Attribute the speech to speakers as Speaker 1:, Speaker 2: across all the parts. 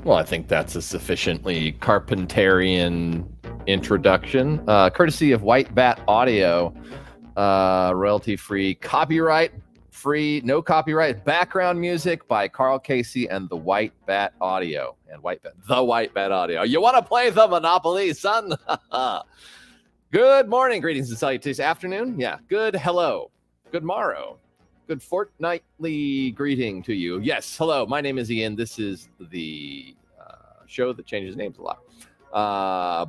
Speaker 1: Well, I think that's a sufficiently Carpenterian introduction, courtesy of White Bat Audio, royalty-free, copyright-free, no copyright background music by Carl Casey and the White Bat Audio. And the White Bat Audio. You want to play the Monopoly, son? Good morning, greetings and salutations. Afternoon? Yeah. Good hello. Good morrow. Good fortnightly greeting to you. Yes, hello. My name is Ian. This is the show that changes names a lot.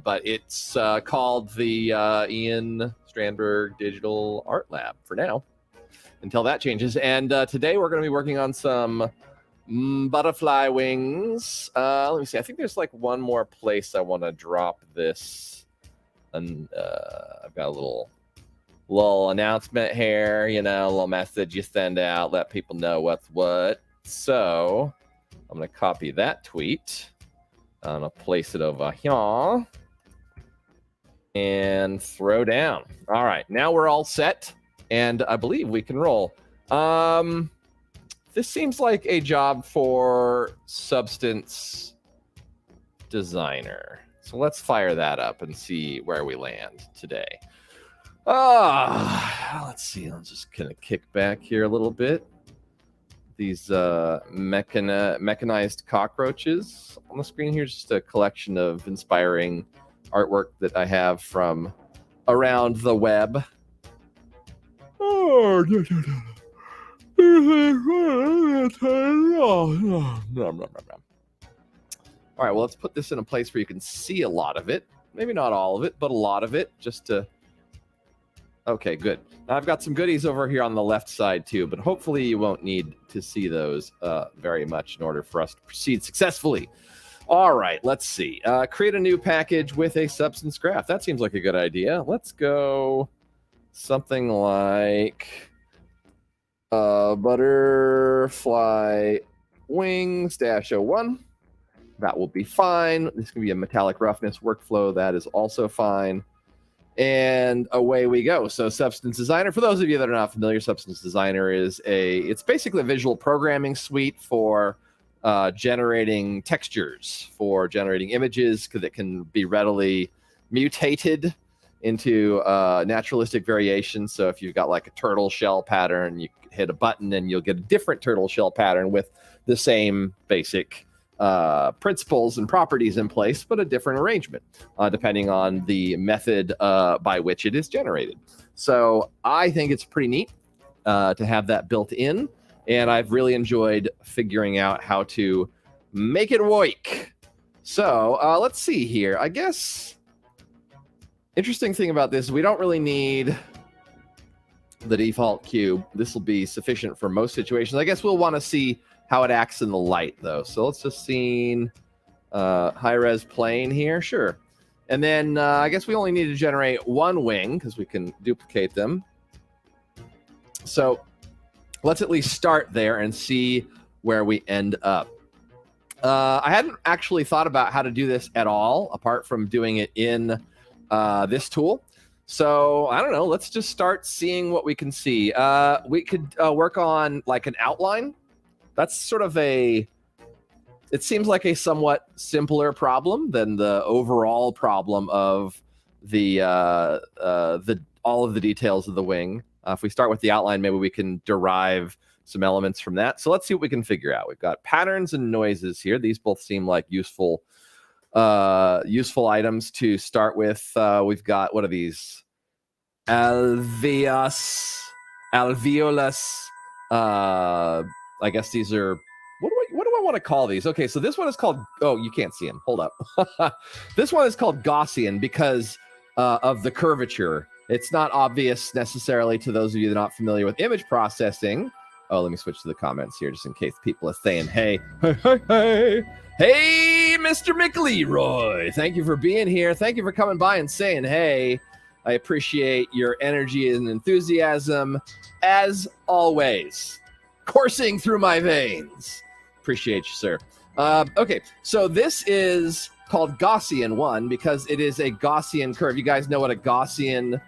Speaker 1: But it's called the Ian Strandberg Digital Art Lab for now, until that changes. And today we're going to be working on some butterfly wings. Let me see. I think there's like one more place I want to drop this. And I've got a little announcement here, a little message you send out, let people know what's what. So I'm going to copy that tweet. I'm going to place it over here and throw down. All right, now we're all set, and I believe we can roll. This seems like a job for Substance Designer. So let's fire that up and see where we land today. Let's see. I'm just going to kick back here a little bit. These mechanized cockroaches on the screen here is just a collection of inspiring artwork that I have from around the web. All right, well, let's put this in a place where you can see a lot of it. Maybe not all of it, but a lot of it, just to... Okay, good. Now I've got some goodies over here on the left side too, but hopefully you won't need to see those very much in order for us to proceed successfully. All right, let's see. Create a new package with a substance graph. That seems like a good idea. Let's go something like butterfly wings -01. That will be fine. This can be a metallic roughness workflow. That is also fine. And away we go. So Substance Designer, for those of you that are not familiar, Substance Designer it's basically a visual programming suite for generating textures, for generating images that can be readily mutated into naturalistic variations. So if you've got like a turtle shell pattern, you hit a button and you'll get a different turtle shell pattern with the same basic principles and properties in place, but a different arrangement depending on the method by which it is generated. So I think it's pretty neat to have that built in, and I've really enjoyed figuring out how to make it work. So let's see here. I guess interesting thing about this, we don't really need the default cube. This will be sufficient for most situations. I guess we'll want to see how it acts in the light, though. So let's just see high-res plane here. Sure. And then I guess we only need to generate one wing because we can duplicate them. So let's at least start there and see where we end up. I hadn't actually thought about how to do this at all, apart from doing it in this tool. So I don't know. Let's just start seeing what we can see. We could work on like an outline. That's sort of it seems like a somewhat simpler problem than the overall problem of the all of the details of the wing. If we start with the outline, maybe we can derive some elements from that. So let's see what we can figure out. We've got patterns and noises here. These both seem like useful items to start with. We've got, what are these? Alveolus. I guess these are, what do I want to call these? Okay, so this one is called, oh, you can't see them. Hold up. This one is called Gaussian because of the curvature. It's not obvious necessarily to those of you that are not familiar with image processing, Oh, let me switch to the comments here just in case people are saying, hey, hey, Mr. McLeroy. Thank you for being here. Thank you for coming by and saying, hey. I appreciate your energy and enthusiasm as always. Coursing through my veins. Appreciate you, sir. Okay, so this is called Gaussian 1 because it is a Gaussian curve. You guys know what a Gaussian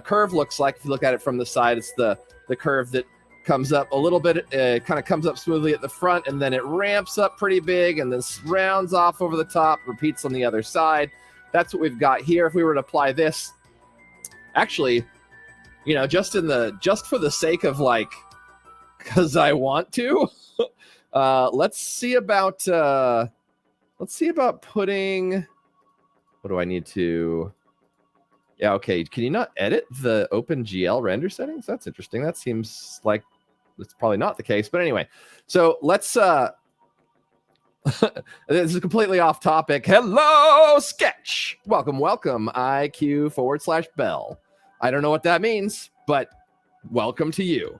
Speaker 1: curve looks like. If you look at it from the side, it's the curve that comes up a little bit, kind of comes up smoothly at the front, and then it ramps up pretty big and then rounds off over the top, repeats on the other side. That's what we've got here. If we were to apply this, actually, you know, just for the sake of like, because I want to, let's see about putting. What do I need to? Yeah, okay. Can you not edit the OpenGL render settings? That's interesting. That seems like it's probably not the case. But anyway, so let's. This is completely off topic. Hello, Sketch. Welcome. IQ/Bell. I don't know what that means, but welcome to you.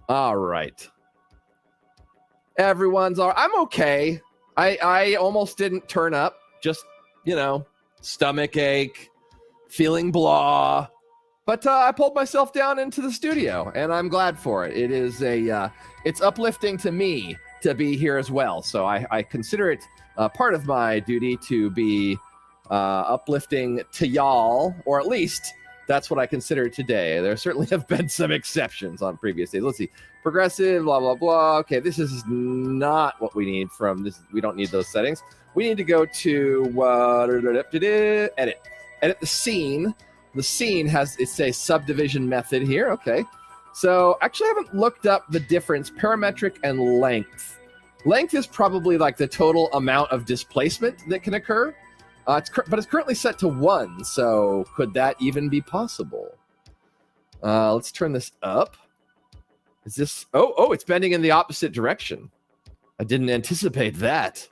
Speaker 1: All right. Everyone's all right. I'm okay. I almost didn't turn up. Just, you know, stomach ache, feeling blah. But I pulled myself down into the studio, and I'm glad for it. It is it's uplifting to me to be here as well. So I consider it part of my duty to be uplifting to y'all, or at least that's what I consider today. There certainly have been some exceptions on previous days. Let's see. Progressive, blah, blah, blah. Okay, this is not what we need from this. We don't need those settings. We need to go to edit. Edit the scene. The scene has, it's a subdivision method here. Okay. So actually I haven't looked up the difference, parametric and length. Length is probably like the total amount of displacement that can occur. But it's currently set to 1, so could that even be possible? Let's turn this up. Is this, oh, it's bending in the opposite direction. I didn't anticipate that.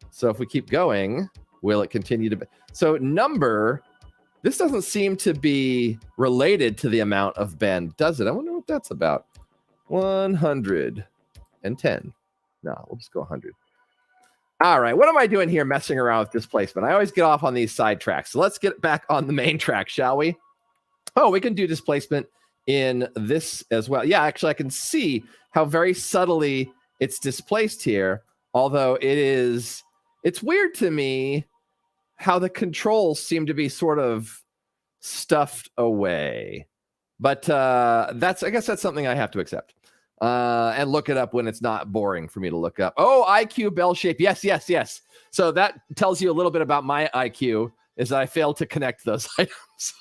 Speaker 1: So if we keep going, will it continue to, so number, this doesn't seem to be related to the amount of bend, does it? I wonder what that's about. 110. No, we'll just go 100. All right, what am I doing here messing around with displacement? I always get off on these side tracks. So let's get back on the main track, shall we? Oh, we can do displacement in this as well. Yeah, actually, I can see how very subtly it's displaced here, although it's weird to me how the controls seem to be sort of stuffed away. But I guess that's something I have to accept. And look it up when it's not boring for me to look up. Oh, IQ bell shape. Yes. So that tells you a little bit about my IQ, is that I failed to connect those items.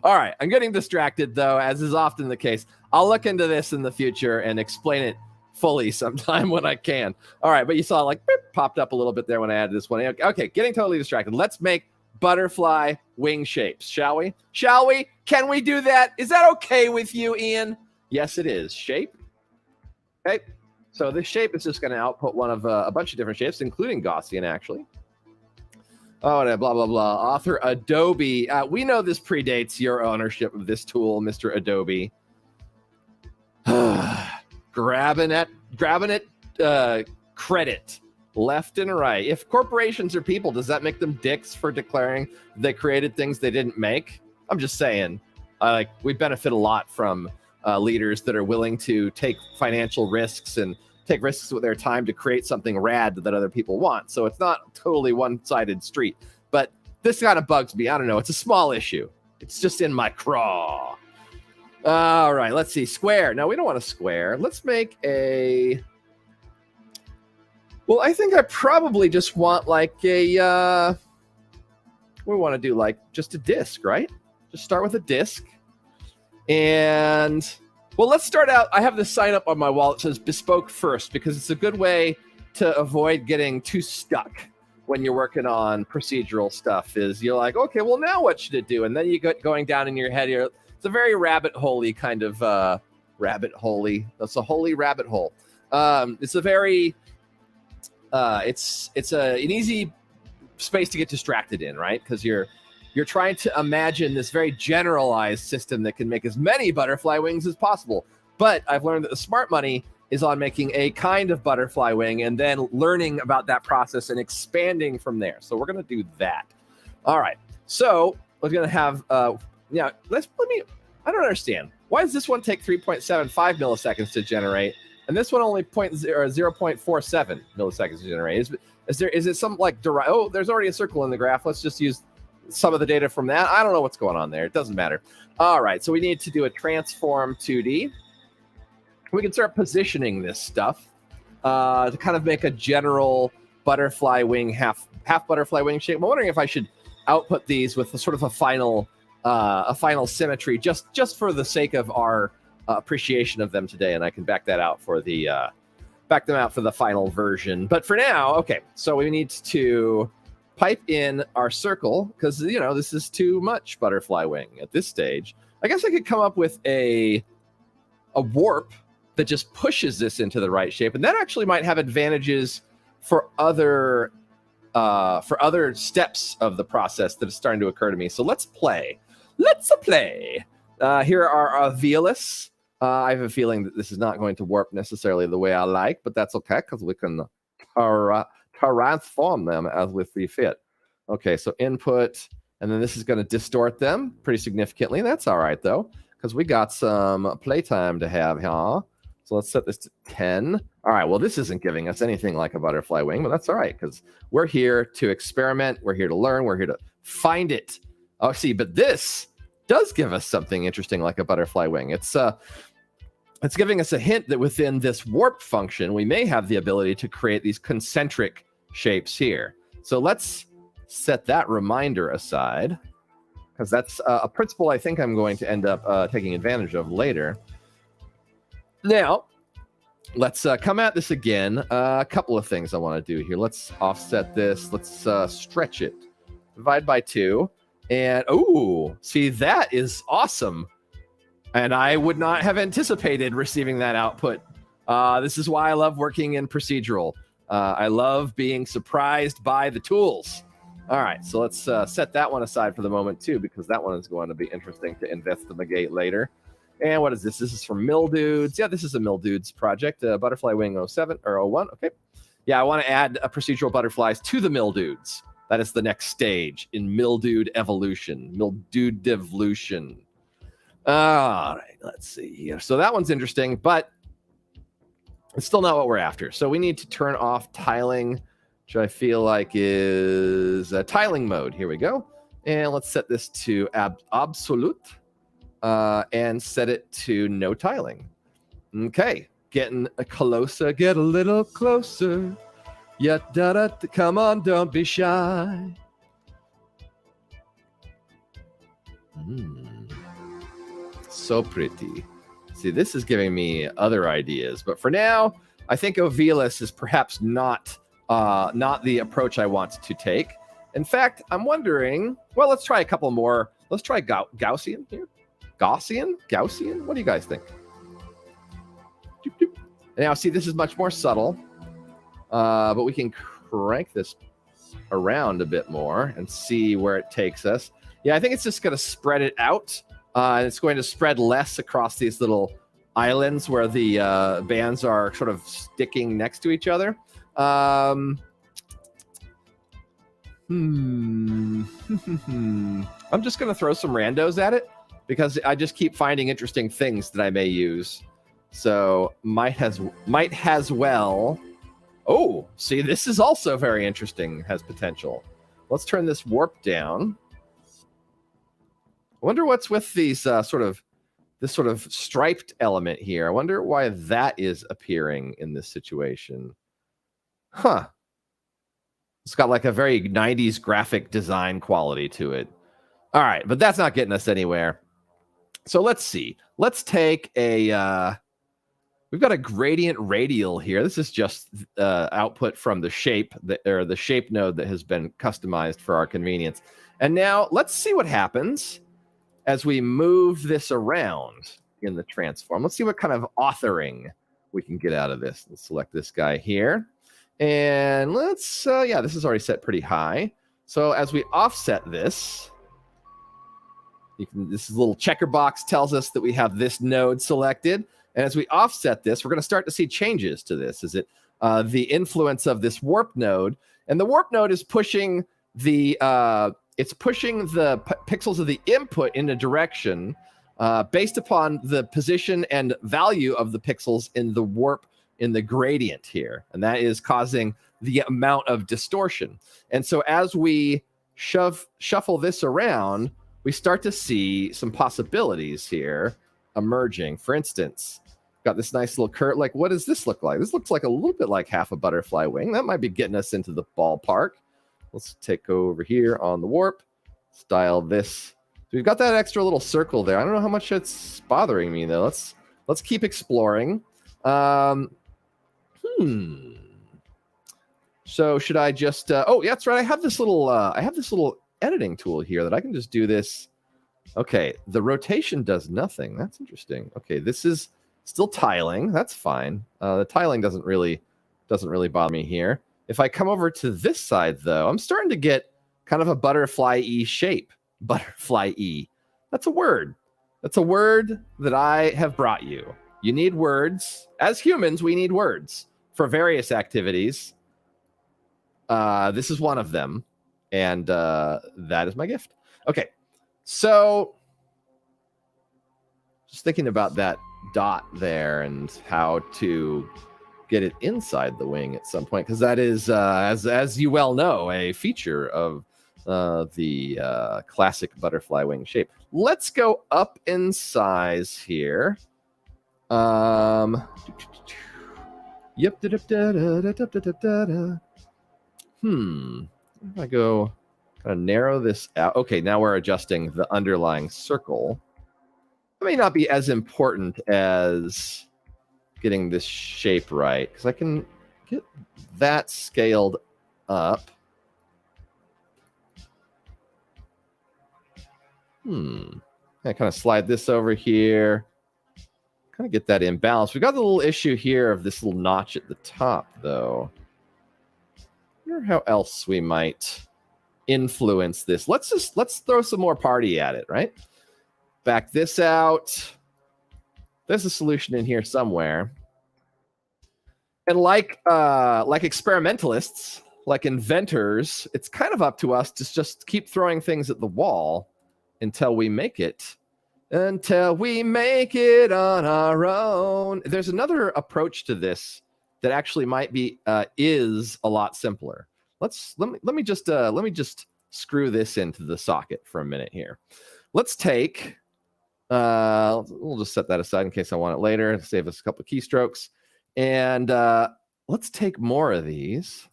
Speaker 1: All right. I'm getting distracted, though, as is often the case. I'll look into this in the future and explain it fully sometime when I can. All right. But you saw like beep, popped up a little bit there when I added this one. Okay. Getting totally distracted. Let's make butterfly wing shapes, shall we? Can we do that? Is that okay with you, Ian? Yes, it is. Shape. Okay. So this shape is just going to output one of a bunch of different shapes, including Gaussian, actually. Oh, and blah, blah, blah. Author Adobe. We know this predates your ownership of this tool, Mr. Adobe. Grabbing it credit left and right. If corporations are people, does that make them dicks for declaring they created things they didn't make? I'm just saying. We benefit a lot from leaders that are willing to take financial risks and take risks with their time to create something rad that other people want. So it's not totally one-sided street. But this kind of bugs me. I don't know. It's a small issue. It's just in my craw. All right. Let's see. Square. No, we don't want a square. Let's make a... Well, I think I probably just want like a... we want to do like just a disc, right? Just start with a disc. And, well, let's start out. I have this sign up on my wall that says bespoke first, because it's a good way to avoid getting too stuck when you're working on procedural stuff. Is you're like, okay, well, now what should it do? And then you get going down in your head here. It's a very rabbit hole-y kind of rabbit hole-y. That's a holy rabbit hole. It's a very, it's an easy space to get distracted in, right? Because you're trying to imagine this very generalized system that can make as many butterfly wings as possible. But I've learned that the smart money is on making a kind of butterfly wing and then learning about that process and expanding from there. So we're going to do that. All right. So we're going to have, I don't understand. Why does this one take 3.75 milliseconds to generate? And this one only 0.47 milliseconds to generate. Is it some like, there's already a circle in the graph. Let's just use some of the data from that. I don't know what's going on there. It doesn't matter. All right. So we need to do a transform 2D. We can start positioning this stuff to kind of make a general butterfly wing, half butterfly wing shape. I'm wondering if I should output these with sort of a final symmetry, just for the sake of our appreciation of them today, and I can back them out for the final version. But for now, okay. So we need to pipe in our circle because this is too much butterfly wing at this stage. I guess I could come up with a warp that just pushes this into the right shape, and that actually might have advantages for other steps of the process that is starting to occur to me. So let's play. Here are our Velas. I have a feeling that this is not going to warp necessarily the way I like, but that's okay because we can transform them as we see fit. Okay, so input, and then this is going to distort them pretty significantly. That's all right though, because we got some playtime to have here. So let's set this to 10. All right, well, this isn't giving us anything like a butterfly wing, but that's all right, because we're here to experiment. We're here to learn. We're here to find it. Oh, see, but this does give us something interesting like a butterfly wing. It's giving us a hint that within this warp function, we may have the ability to create these concentric shapes here. So let's set that reminder aside, because that's a principle I think I'm going to end up taking advantage of later. Now, let's come at this again. A couple of things I want to do here. Let's offset this. Let's stretch it. Divide by 2. And, see, that is awesome. And I would not have anticipated receiving that output. This is why I love working in procedural. I love being surprised by the tools. All right, so let's set that one aside for the moment, too, because that one is going to be interesting to investigate later. And what is this? This is from Mildudes. Yeah, this is a Mildudes project, Butterfly Wing 07 or 01. Okay. Yeah, I want to add procedural butterflies to the Mildudes. That is the next stage in Mildude evolution. Mildude devolution. All right, let's see here. So that one's interesting, but it's still not what we're after. So we need to turn off tiling, which I feel like is tiling mode. Here we go. And let's set this to absolute. And set it to no tiling. Okay, getting closer, get a little closer. Yeah, come on, don't be shy. So pretty. See, this is giving me other ideas, but for now, I think Ovelis is perhaps not the approach I want to take. In fact, I'm wondering. Well, let's try a couple more. Let's try Gaussian here. Gaussian? What do you guys think? Now, see, this is much more subtle, but we can crank this around a bit more and see where it takes us. Yeah, I think it's just going to spread it out, and it's going to spread less across these little islands where the bands are sort of sticking next to each other. I'm just going to throw some randos at it, because I just keep finding interesting things that I may use. So might has well. Oh, see, this is also very interesting, has potential. Let's turn this warp down. I wonder what's with these this sort of striped element here. I wonder why that is appearing in this situation. Huh. It's got like a very 90s graphic design quality to it. All right, but that's not getting us anywhere. So let's see. Let's take a... we've got a gradient radial here. This is just output from the shape, or the shape node that has been customized for our convenience. And now let's see what happens as we move this around in the transform. Let's see what kind of authoring we can get out of this. Let's select this guy here. And let's, yeah, this is already set pretty high. So as we offset this... this little checker box tells us that we have this node selected. And as we offset this, we're going to start to see changes to this. Is it the influence of this warp node? And the warp node is pushing the pixels of the input in a direction based upon the position and value of the pixels in the warp in the gradient here. And that is causing the amount of distortion. And so as we shuffle this around, we start to see some possibilities here emerging. For instance, got this nice little curve. Like, what does this look like? This looks like a little bit like half a butterfly wing. That might be getting us into the ballpark. Let's take over here on the warp, style this. So we've got that extra little circle there. I don't know how much it's bothering me though. Let's keep exploring. So should I just? Oh, yeah, that's right. I have this little editing tool here that I can just do this. Okay, the rotation does nothing. That's interesting. Okay, this is still tiling. That's fine. The tiling doesn't really bother me here. If I come over to this side, though, I'm starting to get kind of a butterfly-y shape. Butterfly-y. That's a word. That's a word that I have brought you. You need words. As humans, we need words for various activities. This is one of them. And that is my gift. Okay. So just thinking about that dot there and how to get it inside the wing at some point, because that is, as you well know, a feature of the classic butterfly wing shape. Let's go up in size here. Yep. If I go kind of narrow this out. Okay, now we're adjusting the underlying circle. It may not be as important as getting this shape right, because I can get that scaled up. I kind of slide this over here. Kind of get that in balance. We got the little issue here of this little notch at the top, though. I wonder how else we might influence this. Let's throw some more party at it, right? Back this out. There's a solution in here somewhere. And like experimentalists, like inventors, it's kind of up to us to just keep throwing things at the wall until we make it. Until we make it on our own. There's another approach to this that actually might be is a lot simpler. Let me just screw this into the socket for a minute here. Let's take we'll just set that aside in case I want it later. Save us a couple of keystrokes. And let's take more of these.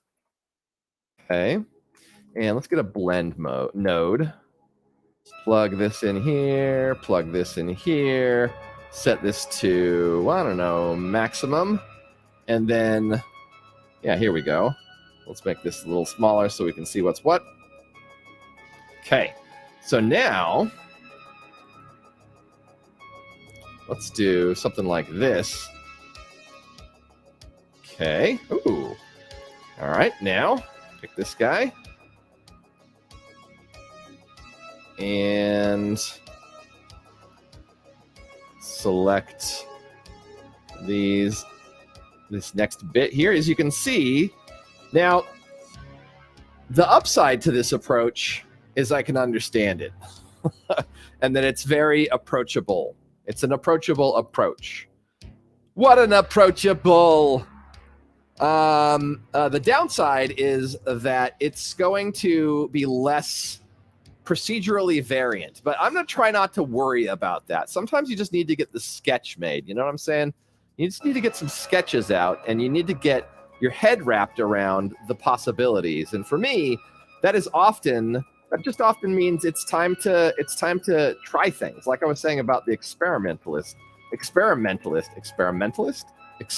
Speaker 1: Okay. And let's get a blend node. Plug this in here, plug this in here, set this to, I don't know, maximum. And then, yeah, here we go. Let's make this a little smaller so we can see what's what. Okay, so now, let's do something like this. Okay, ooh. All right, now, pick this guy. And select this next bit here. As you can see, now the upside to this approach is I can understand it and that it's very approachable. It's an approachable approach. What an approachable. The downside is that it's going to be less procedurally variant, but I'm going to try not to worry about that. Sometimes you just need to get the sketch made. You know what I'm saying? You just need to get some sketches out, and you need to get your head wrapped around the possibilities. And for me, that just often means it's time to try things. Like I was saying about the experimentalist. It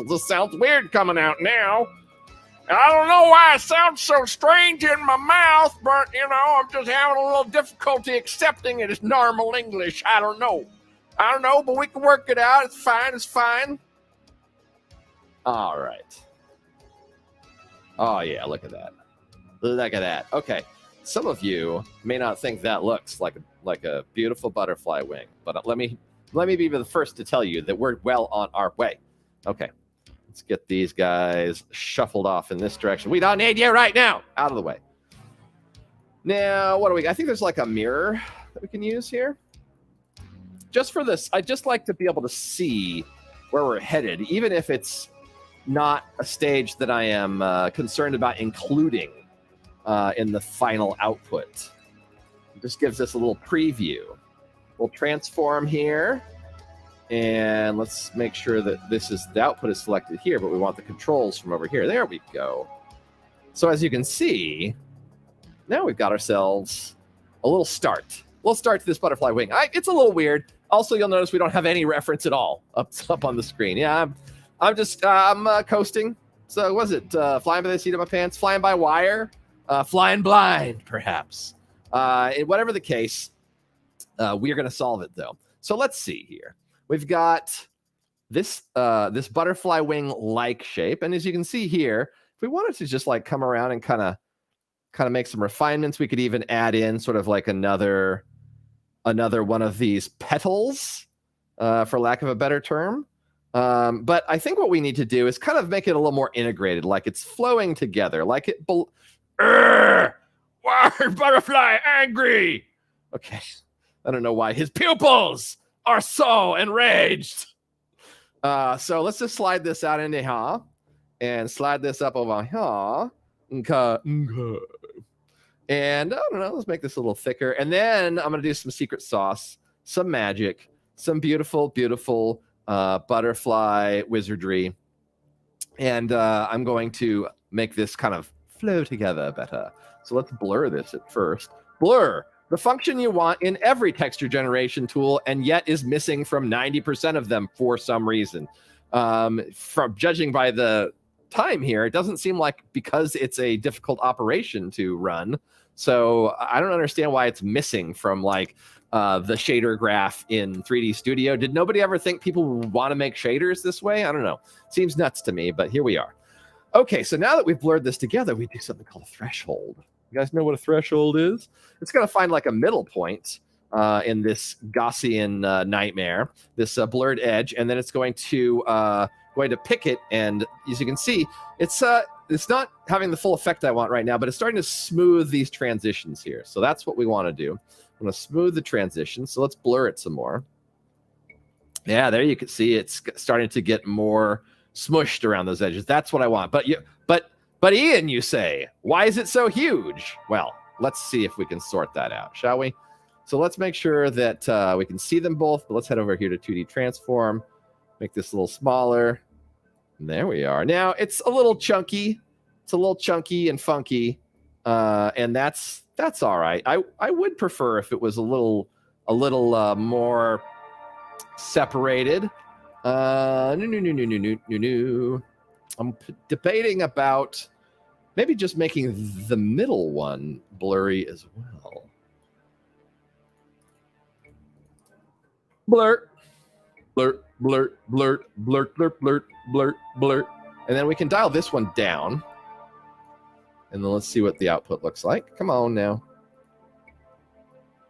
Speaker 1: just sounds weird coming out now. I don't know why it sounds so strange in my mouth, but, I'm just having a little difficulty accepting it as normal English. I don't know, but we can work it out. It's fine. All right. Oh, yeah, look at that. Okay. Some of you may not think that looks like a beautiful butterfly wing, but let me let me be the first to tell you that we're well on our way. Okay, let's get these guys shuffled off in this direction. We don't need you right now. Out of the way. Now, what do we? I think there's like a mirror that we can use here. Just for this, I'd just like to be able to see where we're headed, even if it's not a stage that I am concerned about including in the final output. It just gives us a little preview. We'll transform here, and let's make sure that the output is selected here, but we want the controls from over here. There we go. So as you can see, now we've got ourselves a little start. We'll start to this butterfly wing. It's a little weird. Also, you'll notice we don't have any reference at all up on the screen. Yeah, I'm just coasting. So was it flying by the seat of my pants, flying by wire, flying blind, perhaps? Whatever the case, we're going to solve it though. So let's see here. We've got this butterfly wing like shape, and as you can see here, if we wanted to just like come around and kind of make some refinements, we could even add in sort of like another one of these petals, for lack of a better term. But I think what we need to do is kind of make it a little more integrated, like it's flowing together, like it. Why butterfly angry? Okay, I don't know why his pupils are so enraged. So let's just slide this out into here and slide this up over here. And I don't know, let's make this a little thicker. And then I'm going to do some secret sauce, some magic, some beautiful, beautiful butterfly wizardry. And I'm going to make this kind of flow together better. So let's blur this at first. Blur, the function you want in every texture generation tool, and yet is missing from 90% of them for some reason. From judging by the time here, it doesn't seem like because it's a difficult operation to run. So I don't understand why it's missing from like the shader graph in 3D Studio. Did nobody ever think people would want to make shaders this way? I don't know. Seems nuts to me, but here we are. Okay, so now that we've blurred this together, we do something called a threshold. You guys know what a threshold is? It's going to find like a middle point in this Gaussian nightmare, this blurred edge, and then it's going to pick it, and as you can see, it's not having the full effect I want right now, but it's starting to smooth these transitions here. So that's what we want to do. I'm going to smooth the transition. So let's blur it some more. Yeah, there you can see it's starting to get more smushed around those edges. That's what I want. But Ian, you say, why is it so huge? Well, let's see if we can sort that out, shall we? So let's make sure that we can see them both. But let's head over here to 2D transform. Make this a little smaller. And there we are. Now it's a little chunky. It's a little chunky and funky, and that's all right. I would prefer if it was a little more separated. No. I'm debating about maybe just making the middle one blurry as well. Blur. Blur, blur, blur, blur, blur, blur, blur, blur. And then we can dial this one down. And then let's see what the output looks like. Come on now.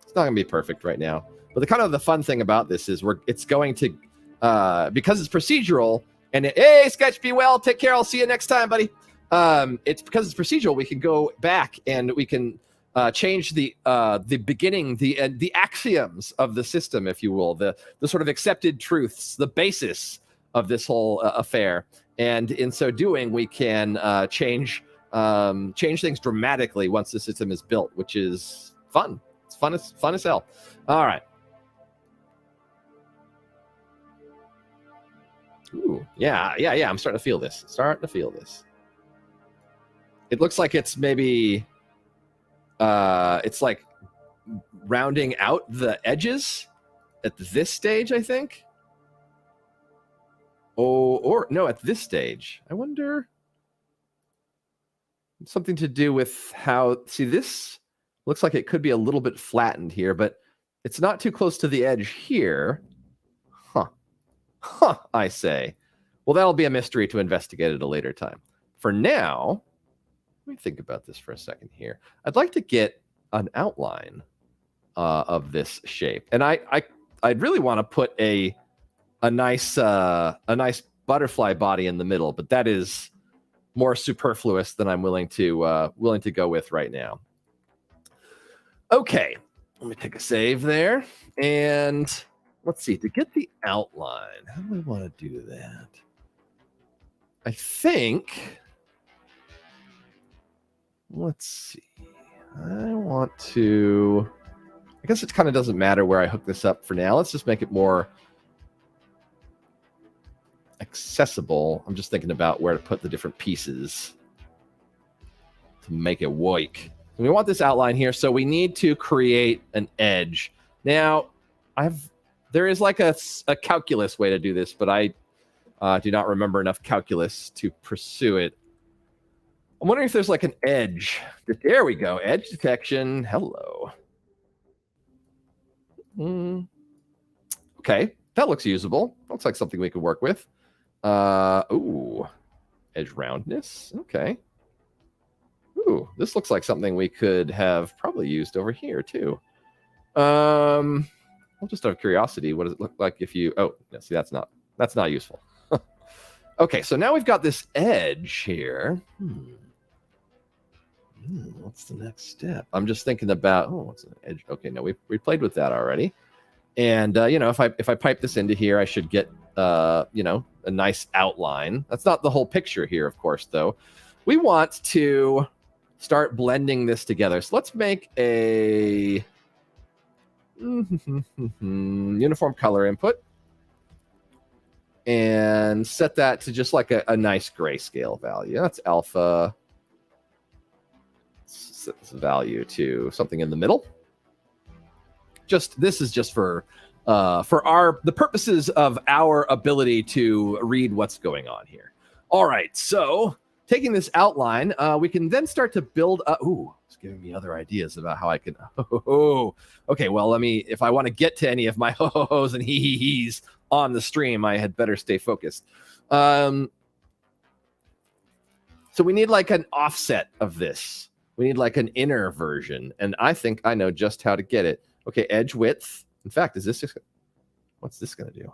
Speaker 1: It's not going to be perfect right now. But the kind of the fun thing about this is it's going to, because it's procedural, and hey, Sketch, be well, take care, I'll see you next time, buddy. It's because it's procedural, we can go back and we can change the beginning, the axioms of the system, if you will, the sort of accepted truths, the basis of this whole affair. And in so doing, we can change things dramatically once the system is built, which is fun. It's fun as hell. All right. Ooh, yeah. I'm starting to feel this. It looks like it's maybe it's like rounding out the edges at this stage, I think. Oh, or no, at this stage. I wonder. Something to do with how, see, this looks like it could be a little bit flattened here, but it's not too close to the edge here. I say. Well, that'll be a mystery to investigate at a later time. For now, let me think about this for a second here. I'd like to get an outline of this shape. And I I'd really want to put a nice butterfly body in the middle, but that is more superfluous than I'm willing to go with right now. Okay, let me take a save there, and let's see. To get the outline, how do we want to do that? I think. Let's see. I want to. I guess it kind of doesn't matter where I hook this up for now. Let's just make it more accessible. I'm just thinking about where to put the different pieces to make it work. We want this outline here, so we need to create an edge. Now, there is like a calculus way to do this, but I do not remember enough calculus to pursue it. I'm wondering if there's like an edge. There we go. Edge detection. Hello. Okay, that looks usable. Looks like something we could work with. Ooh, edge roundness. Okay. Ooh, this looks like something we could have probably used over here too. Well, just out of curiosity, what does it look like if you? Oh, no, see, that's not useful. Okay, so now we've got this edge here. What's the next step? I'm just thinking about. Oh, what's an edge? Okay, no, we played with that already. And if I pipe this into here, I should get a nice outline. That's not the whole picture here, of course, though. We want to start blending this together. So let's make a uniform color input and set that to just like a nice grayscale value. That's alpha. Set this value to something in the middle. This is just for the purposes of our ability to read what's going on here. All right, so taking this outline, we can then start to build up. Ooh, it's giving me other ideas about how I can. Okay, well, if I want to get to any of my ho-ho-hos and hee-hee-hees on the stream, I had better stay focused. So we need like an offset of this. We need like an inner version, and I think I know just how to get it. Okay, edge width. In fact, what's this going to do?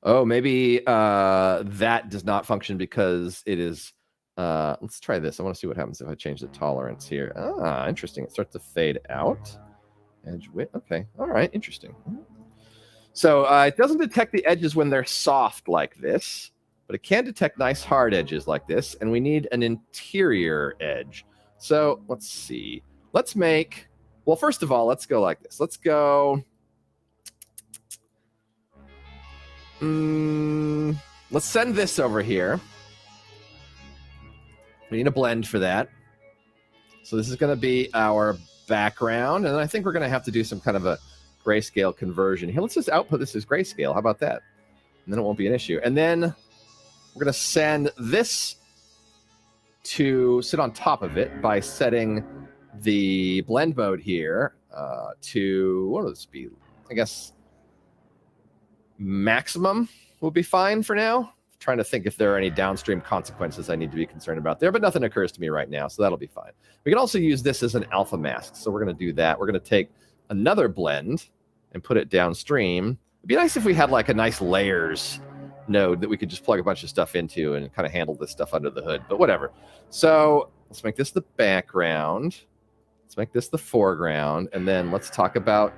Speaker 1: Oh, maybe that does not function because it is. Let's try this. I want to see what happens if I change the tolerance here. Interesting. It starts to fade out. Edge width. Okay. All right. Interesting. So it doesn't detect the edges when they're soft like this, but it can detect nice hard edges like this, and we need an interior edge. So let's see. Let's make, well, first of all, let's go like this. Let's go. Let's send this over here. We need a blend for that. So this is going to be our background, and I think we're going to have to do some kind of a grayscale conversion. Here, let's just output this as grayscale. How about that? And then it won't be an issue. And then we're going to send this to sit on top of it by setting the blend mode here to, what will this be? I guess maximum will be fine for now. I'm trying to think if there are any downstream consequences I need to be concerned about there, but nothing occurs to me right now, so that'll be fine. We can also use this as an alpha mask, so we're going to do that. We're going to take another blend and put it downstream. It'd be nice if we had like a nice layers node that we could just plug a bunch of stuff into and kind of handle this stuff under the hood, but whatever. So let's make this the background. Let's make this the foreground, and then let's talk about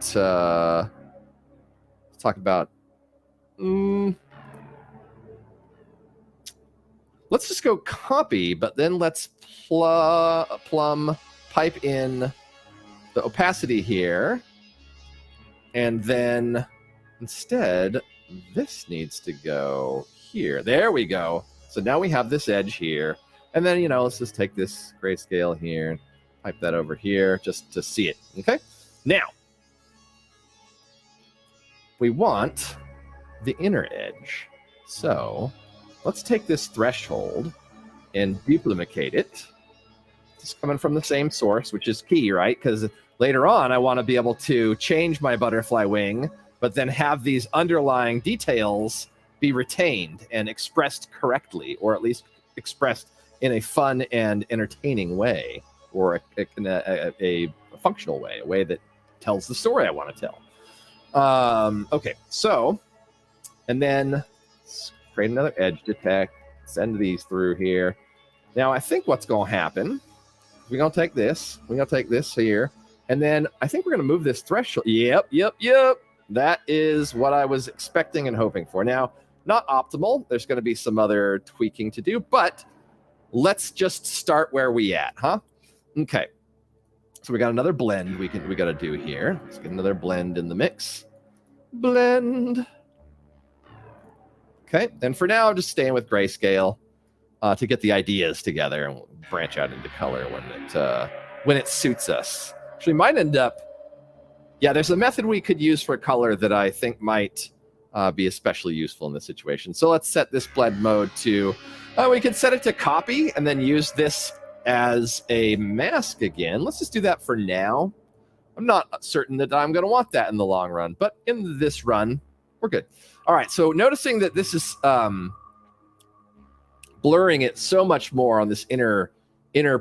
Speaker 1: let's just go copy, but then let's plumb pipe in the opacity here, and then instead this needs to go here. There we go. So now we have this edge here, and then let's just take this grayscale here and pipe that over here just to see it. Okay, now we want the inner edge, so let's take this threshold and duplicate it. It's coming from the same source, which is key, right? Because later on, I want to be able to change my butterfly wing, but then have these underlying details be retained and expressed correctly, or at least expressed in a fun and entertaining way. or a functional way, a way that tells the story I want to tell. Okay, so, and then create another edge detect, send these through here. Now, I think what's going to happen, we're going to take this, here, and then I think we're going to move this threshold. Yep. That is what I was expecting and hoping for. Now, not optimal. There's going to be some other tweaking to do, but let's just start where we at, huh? Okay. So we got another blend we got to do here. Let's get another blend in the mix. Blend. Okay. And for now, I'm just staying with grayscale to get the ideas together, and we'll branch out into color when it suits us. Actually, might end up. Yeah, there's a method we could use for color that I think might be especially useful in this situation. So let's set this blend mode to, we could set it to copy and then use this as a mask again. Let's just do that for now. I'm not certain that I'm going to want that in the long run, but in this run, we're good. All right, so noticing that this is blurring it so much more on this inner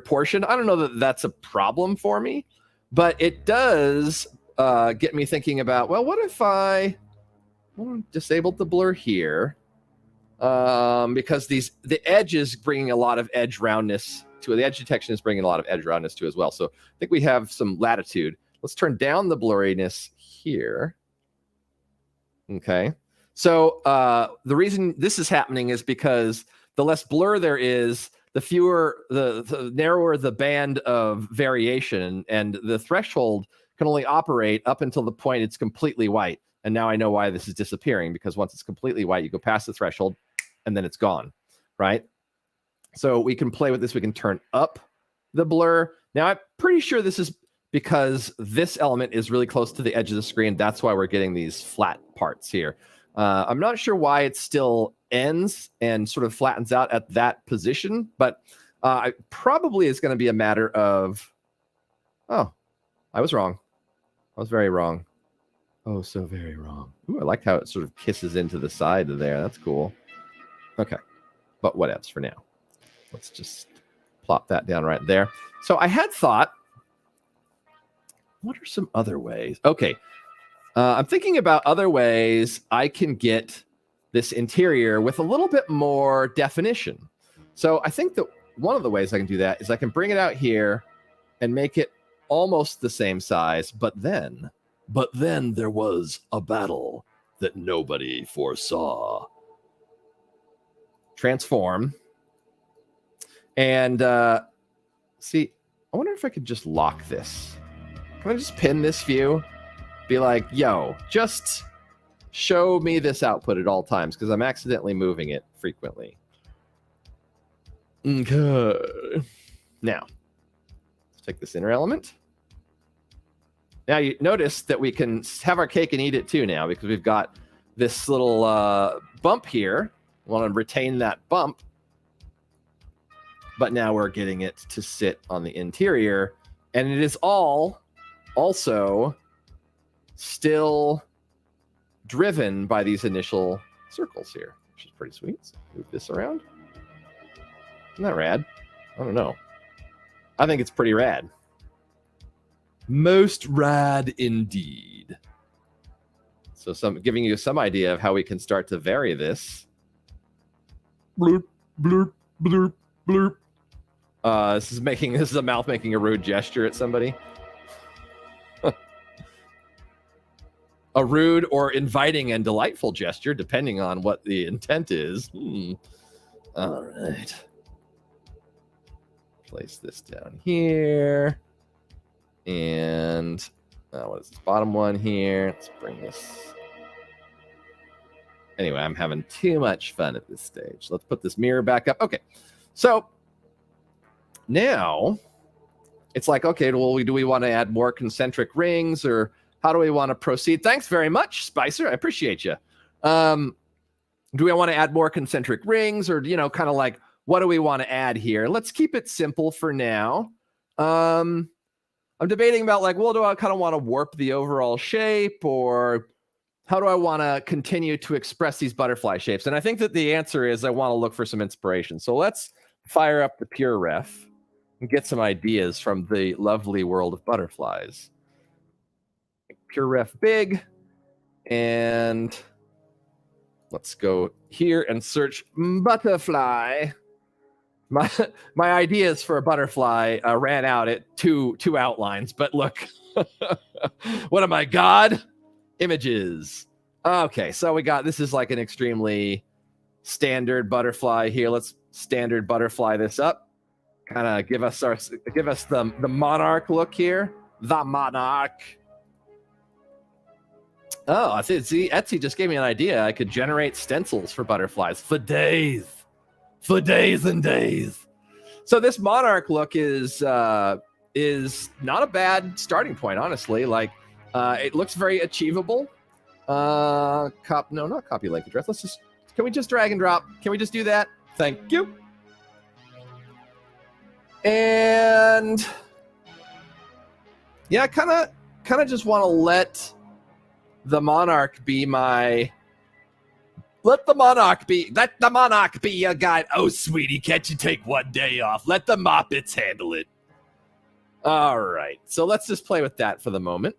Speaker 1: portion, I don't know that that's a problem for me, but it does get me thinking about, well, what if I disabled the blur here? Because the edge is bringing a lot of edge roundness to it. The edge detection is bringing a lot of edge roundness to it as well. So I think we have some latitude. Let's turn down the blurriness here. Okay. So the reason this is happening is because the less blur there is, the narrower the band of variation, and the threshold can only operate up until the point it's completely white. And now I know why this is disappearing, because once it's completely white, you go past the threshold and then it's gone, right? So we can play with this. We can turn up the blur. Now, I'm pretty sure this is because this element is really close to the edge of the screen. That's why we're getting these flat parts here. I'm not sure why it still ends and sort of flattens out at that position, but it probably is going to be a matter of, oh, I was wrong. I was very wrong. Oh, so very wrong. Ooh, I like how it sort of kisses into the side of there. That's cool. Okay, but whatevs for now. Let's just plop that down right there. So I had thought, what are some other ways? Okay, I'm thinking about other ways I can get this interior with a little bit more definition. So I think that one of the ways I can do that is I can bring it out here and make it almost the same size, but then there was a battle that nobody foresaw. Transform. And see, I wonder if I could just lock this. Can I just pin this view? Be like, yo, just show me this output at all times, because I'm accidentally moving it frequently. Okay. Now, let's take this inner element. Now you notice that we can have our cake and eat it too now, because we've got this little bump here. We want to retain that bump. But now we're getting it to sit on the interior. And it is all also still driven by these initial circles here, which is pretty sweet. So move this around. Isn't that rad? I don't know. I think it's pretty rad. Most rad indeed. So giving you some idea of how we can start to vary this. Bloop, bloop, bloop, bloop. This is a mouth making a rude gesture at somebody. A rude or inviting and delightful gesture, depending on what the intent is. All right. Place this down here. And what is this bottom one here? Let's bring this. Anyway, I'm having too much fun at this stage. Let's put this mirror back up. Okay. So now it's like, okay, well, do we want to add more concentric rings, or how do we want to proceed? Thanks very much, Spicer. I appreciate you. Do we want to add more concentric rings, or, kind of like, what do we want to add here? Let's keep it simple for now. I'm debating about like, well, do I kind of want to warp the overall shape, or how do I want to continue to express these butterfly shapes? And I think that the answer is I want to look for some inspiration. So let's fire up the pure ref. and get some ideas from the lovely world of butterflies. Pure ref big, and let's go here and search butterfly. My ideas for a butterfly ran out at two outlines, but look, what am I, God? Images. Okay, so we got, this is like an extremely standard butterfly here. Let's standard butterfly this up. Kind of give us the monarch look here. The monarch. Oh, I see, Etsy just gave me an idea. I could generate stencils for butterflies for days and days. So this monarch look is not a bad starting point, honestly. Like, it looks very achievable. No, not copy link address. Can we just drag and drop? Can we just do that? Thank you. And yeah, I kind of just want to let the monarch be let the monarch be your guide. Oh, sweetie, can't you take one day off? Let the Moppets handle it. All right, so let's just play with that for the moment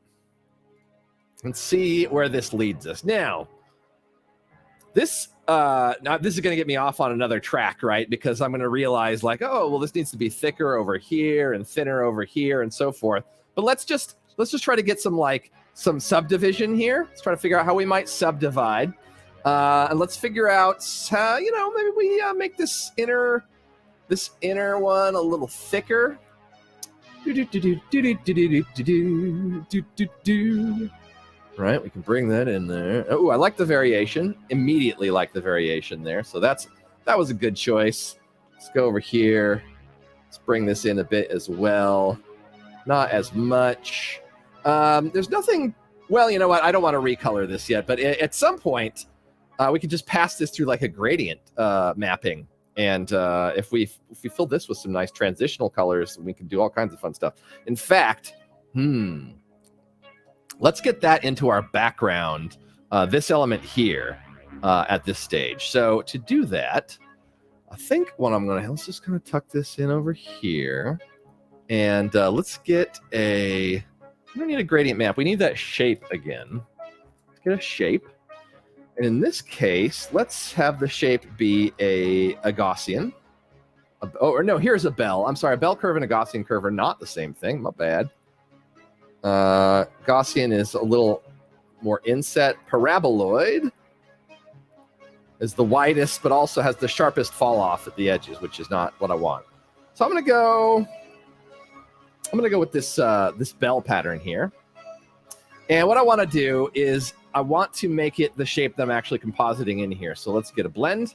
Speaker 1: and see where this leads us. Now, this is going to get me off on another track, right? Because I'm going to realize, like, oh, well, this needs to be thicker over here and thinner over here and so forth. But let's just try to get some subdivision here. Let's try to figure out how we might subdivide. And let's figure out how, maybe we make this inner one a little thicker. Right, we can bring that in there. Oh, I like the variation. Immediately like the variation there. So that was a good choice. Let's go over here. Let's bring this in a bit as well. Not as much. There's nothing. Well, you know what? I don't want to recolor this yet, but at some point, we can just pass this through like a gradient mapping. And if we fill this with some nice transitional colors, we can do all kinds of fun stuff. In fact, let's get that into our background, this element here at this stage. So to do that, I think what let's just kind of tuck this in over here. And let's get we don't need a gradient map. We need that shape again. Let's get a shape. And in this case, let's have the shape be a Gaussian. Here's a bell. I'm sorry, a bell curve and a Gaussian curve are not the same thing. My bad. Gaussian is a little more inset. Paraboloid is the widest, but also has the sharpest fall off at the edges, which is not what I want. So I'm gonna go with this bell pattern here. And what I want to do is I want to make it the shape that I'm actually compositing in here. So let's get a blend.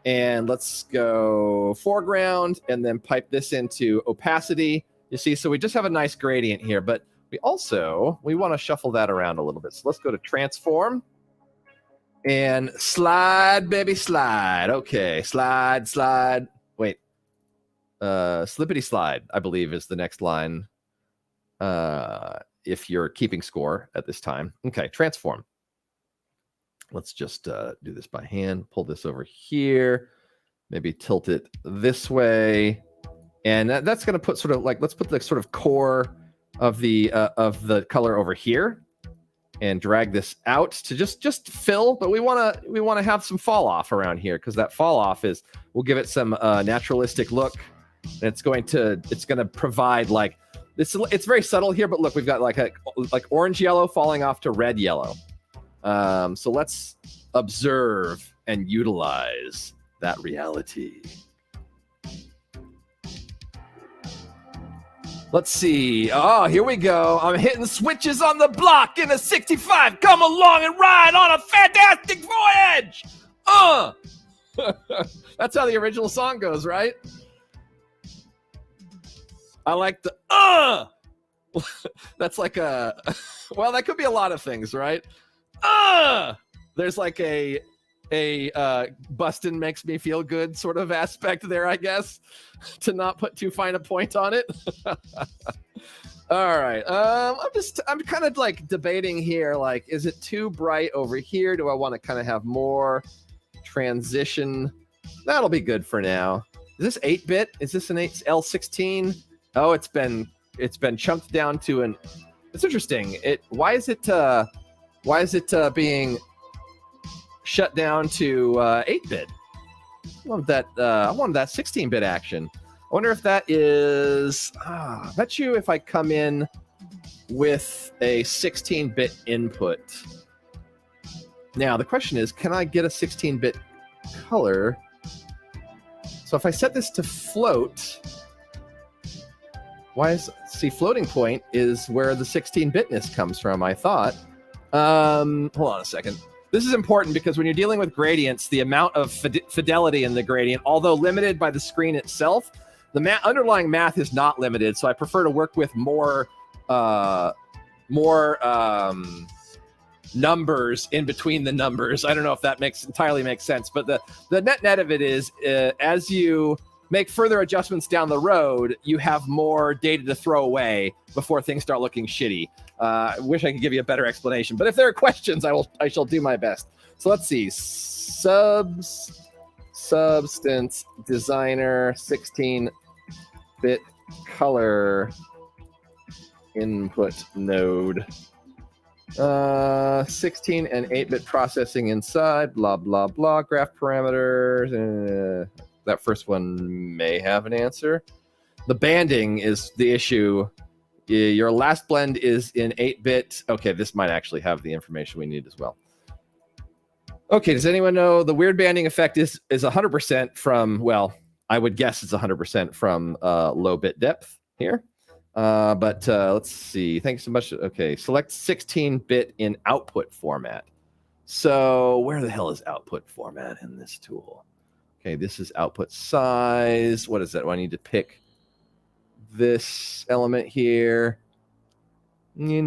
Speaker 1: And let's go foreground and then pipe this into opacity. You see, so we just have a nice gradient here, but we want to shuffle that around a little bit. So let's go to transform and slide, baby, slide. Okay, slide. Wait, slippity slide, I believe is the next line. If you're keeping score at this time. Okay, transform. Let's just do this by hand. Pull this over here. Maybe tilt it this way. And that's going to put sort of like, let's put the sort of core of the color over here and drag this out to just fill. But we want to have some fall off around here, because that fall off will give it some naturalistic look. And it's going to provide like, it's very subtle here, but look, we've got like orange yellow falling off to red yellow. So let's observe and utilize that reality. Let's see. Oh, here we go. I'm hitting switches on the block in a 65. Come along and ride on a fantastic voyage. That's how the original song goes, right? I like the That's like well, that could be a lot of things, right? There's like a Bustin' makes me feel good sort of aspect there, I guess, to not put too fine a point on it. All right. I'm kind of like debating here, like, is it too bright over here? Do I want to kind of have more transition? That'll be good for now. this 8-bit? Is this an L16? Oh, it's been chunked down to an. It's interesting. Why is it being shut down to 8-bit? I wanted that 16-bit action. I wonder if that is. I bet you if I come in with a 16-bit input. Now the question is, can I get a 16-bit color? So if I set this to float, floating point is where the 16-bitness comes from, I thought. Hold on a second. This is important because when you're dealing with gradients, the amount of fidelity in the gradient, although limited by the screen itself, the underlying math is not limited. So I prefer to work with more numbers in between the numbers. I don't know if that entirely makes sense, but the net of it is, as you make further adjustments down the road, you have more data to throw away before things start looking shitty. I wish I could give you a better explanation, but if there are questions, I shall do my best. So let's see. Substance Designer 16-bit color input node. 16 and 8-bit processing inside, blah, blah, blah. Graph parameters. That first one may have an answer. The banding is the issue. Your last blend is in 8-bit. Okay, this might actually have the information we need as well. Okay, does anyone know the weird banding effect is 100% from, well, I would guess it's 100% from low bit depth here. But let's see. Thanks so much. Okay, select 16-bit in output format. So where the hell is output format in this tool? Okay, this is output size. What is that? Well, I need to pick this element here. Your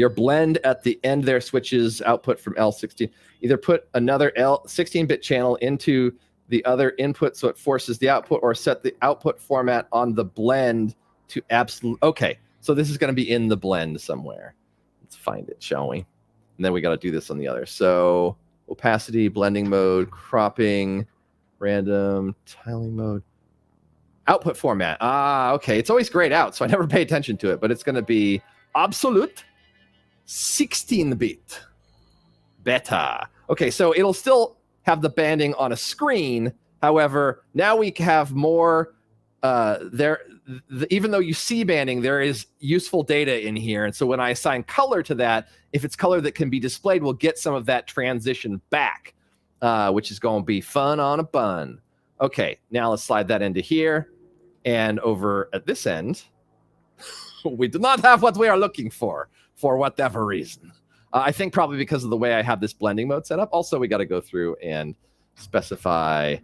Speaker 1: blend at the end there switches output from L16. Either put another 16-bit channel into the other input so it forces the output, or set the output format on the blend to absolute. Okay, so this is going to be in the blend somewhere. Let's find it, shall we? And then we got to do this on the other. So opacity, blending mode, cropping, random, tiling mode. Output format. Okay. It's always grayed out, so I never pay attention to it, but it's going to be absolute 16-bit beta. Okay, so it'll still have the banding on a screen. However, now we have more even though you see banding, there is useful data in here. And so when I assign color to that, if it's color that can be displayed, we'll get some of that transition back, which is going to be fun on a bun. Okay, now let's slide that into here. And over at this end, we do not have what we are looking for whatever reason. I think probably because of the way I have this blending mode set up. Also, we got to go through and specify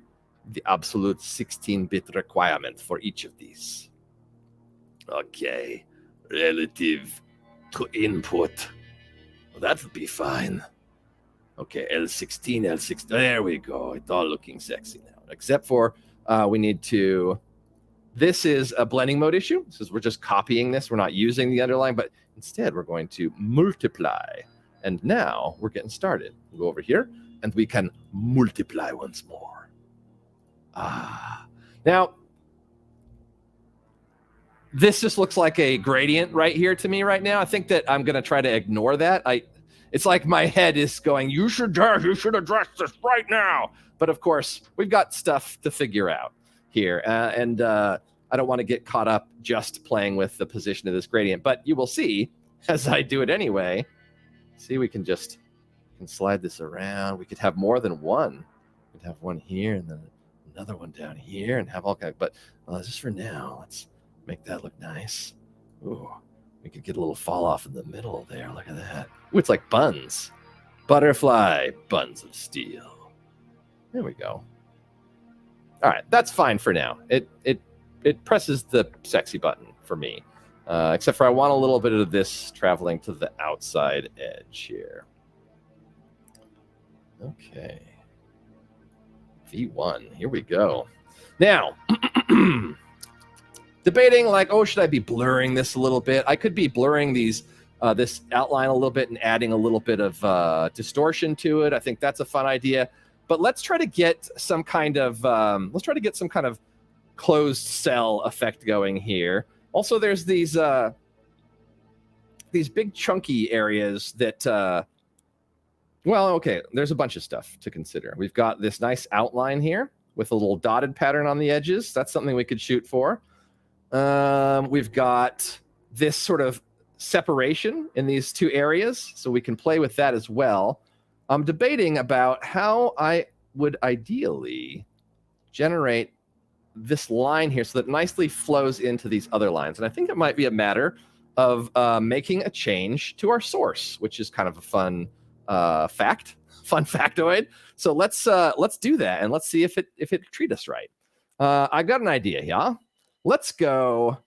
Speaker 1: the absolute 16-bit requirement for each of these. Okay, relative to input. Well, that would be fine. Okay, L16, L16. There we go. It's all looking sexy now. Except for we need to... This is a blending mode issue. This we're just copying this. We're not using the underlying, but instead we're going to multiply. And now we're getting started. We'll go over here, and we can multiply once more. Now, this just looks like a gradient right here to me right now. I think that I'm going to try to ignore that. It's like my head is going, you should address this right now. But of course, we've got stuff to figure out here. And I don't want to get caught up just playing with the position of this gradient. But you will see, as I do it anyway, see, we can slide this around. We could have more than one. We could have one here and then another one down here and have all kinds. But just for now, let's make that look nice. Ooh, we could get a little fall off in the middle there. Look at that. Ooh, it's like buns. Butterfly buns of steel. There we go. All right, that's fine for now. It presses the sexy button for me. Except for I want a little bit of this traveling to the outside edge here. Okay. V1, here we go. Now, debating like, oh, should I be blurring this a little bit? I could be blurring these this outline a little bit and adding a little bit of distortion to it. I think that's a fun idea. But let's try to get some kind of closed cell effect going here. Also, there's these big chunky areas that. Well, okay, there's a bunch of stuff to consider. We've got this nice outline here with a little dotted pattern on the edges. That's something we could shoot for. We've got this sort of separation in these two areas, so we can play with that as well. I'm debating about how I would ideally generate this line here so that it nicely flows into these other lines. And I think it might be a matter of making a change to our source, which is kind of a fun factoid. So let's do that and let's see if it treat us right. I got an idea, yeah. Let's go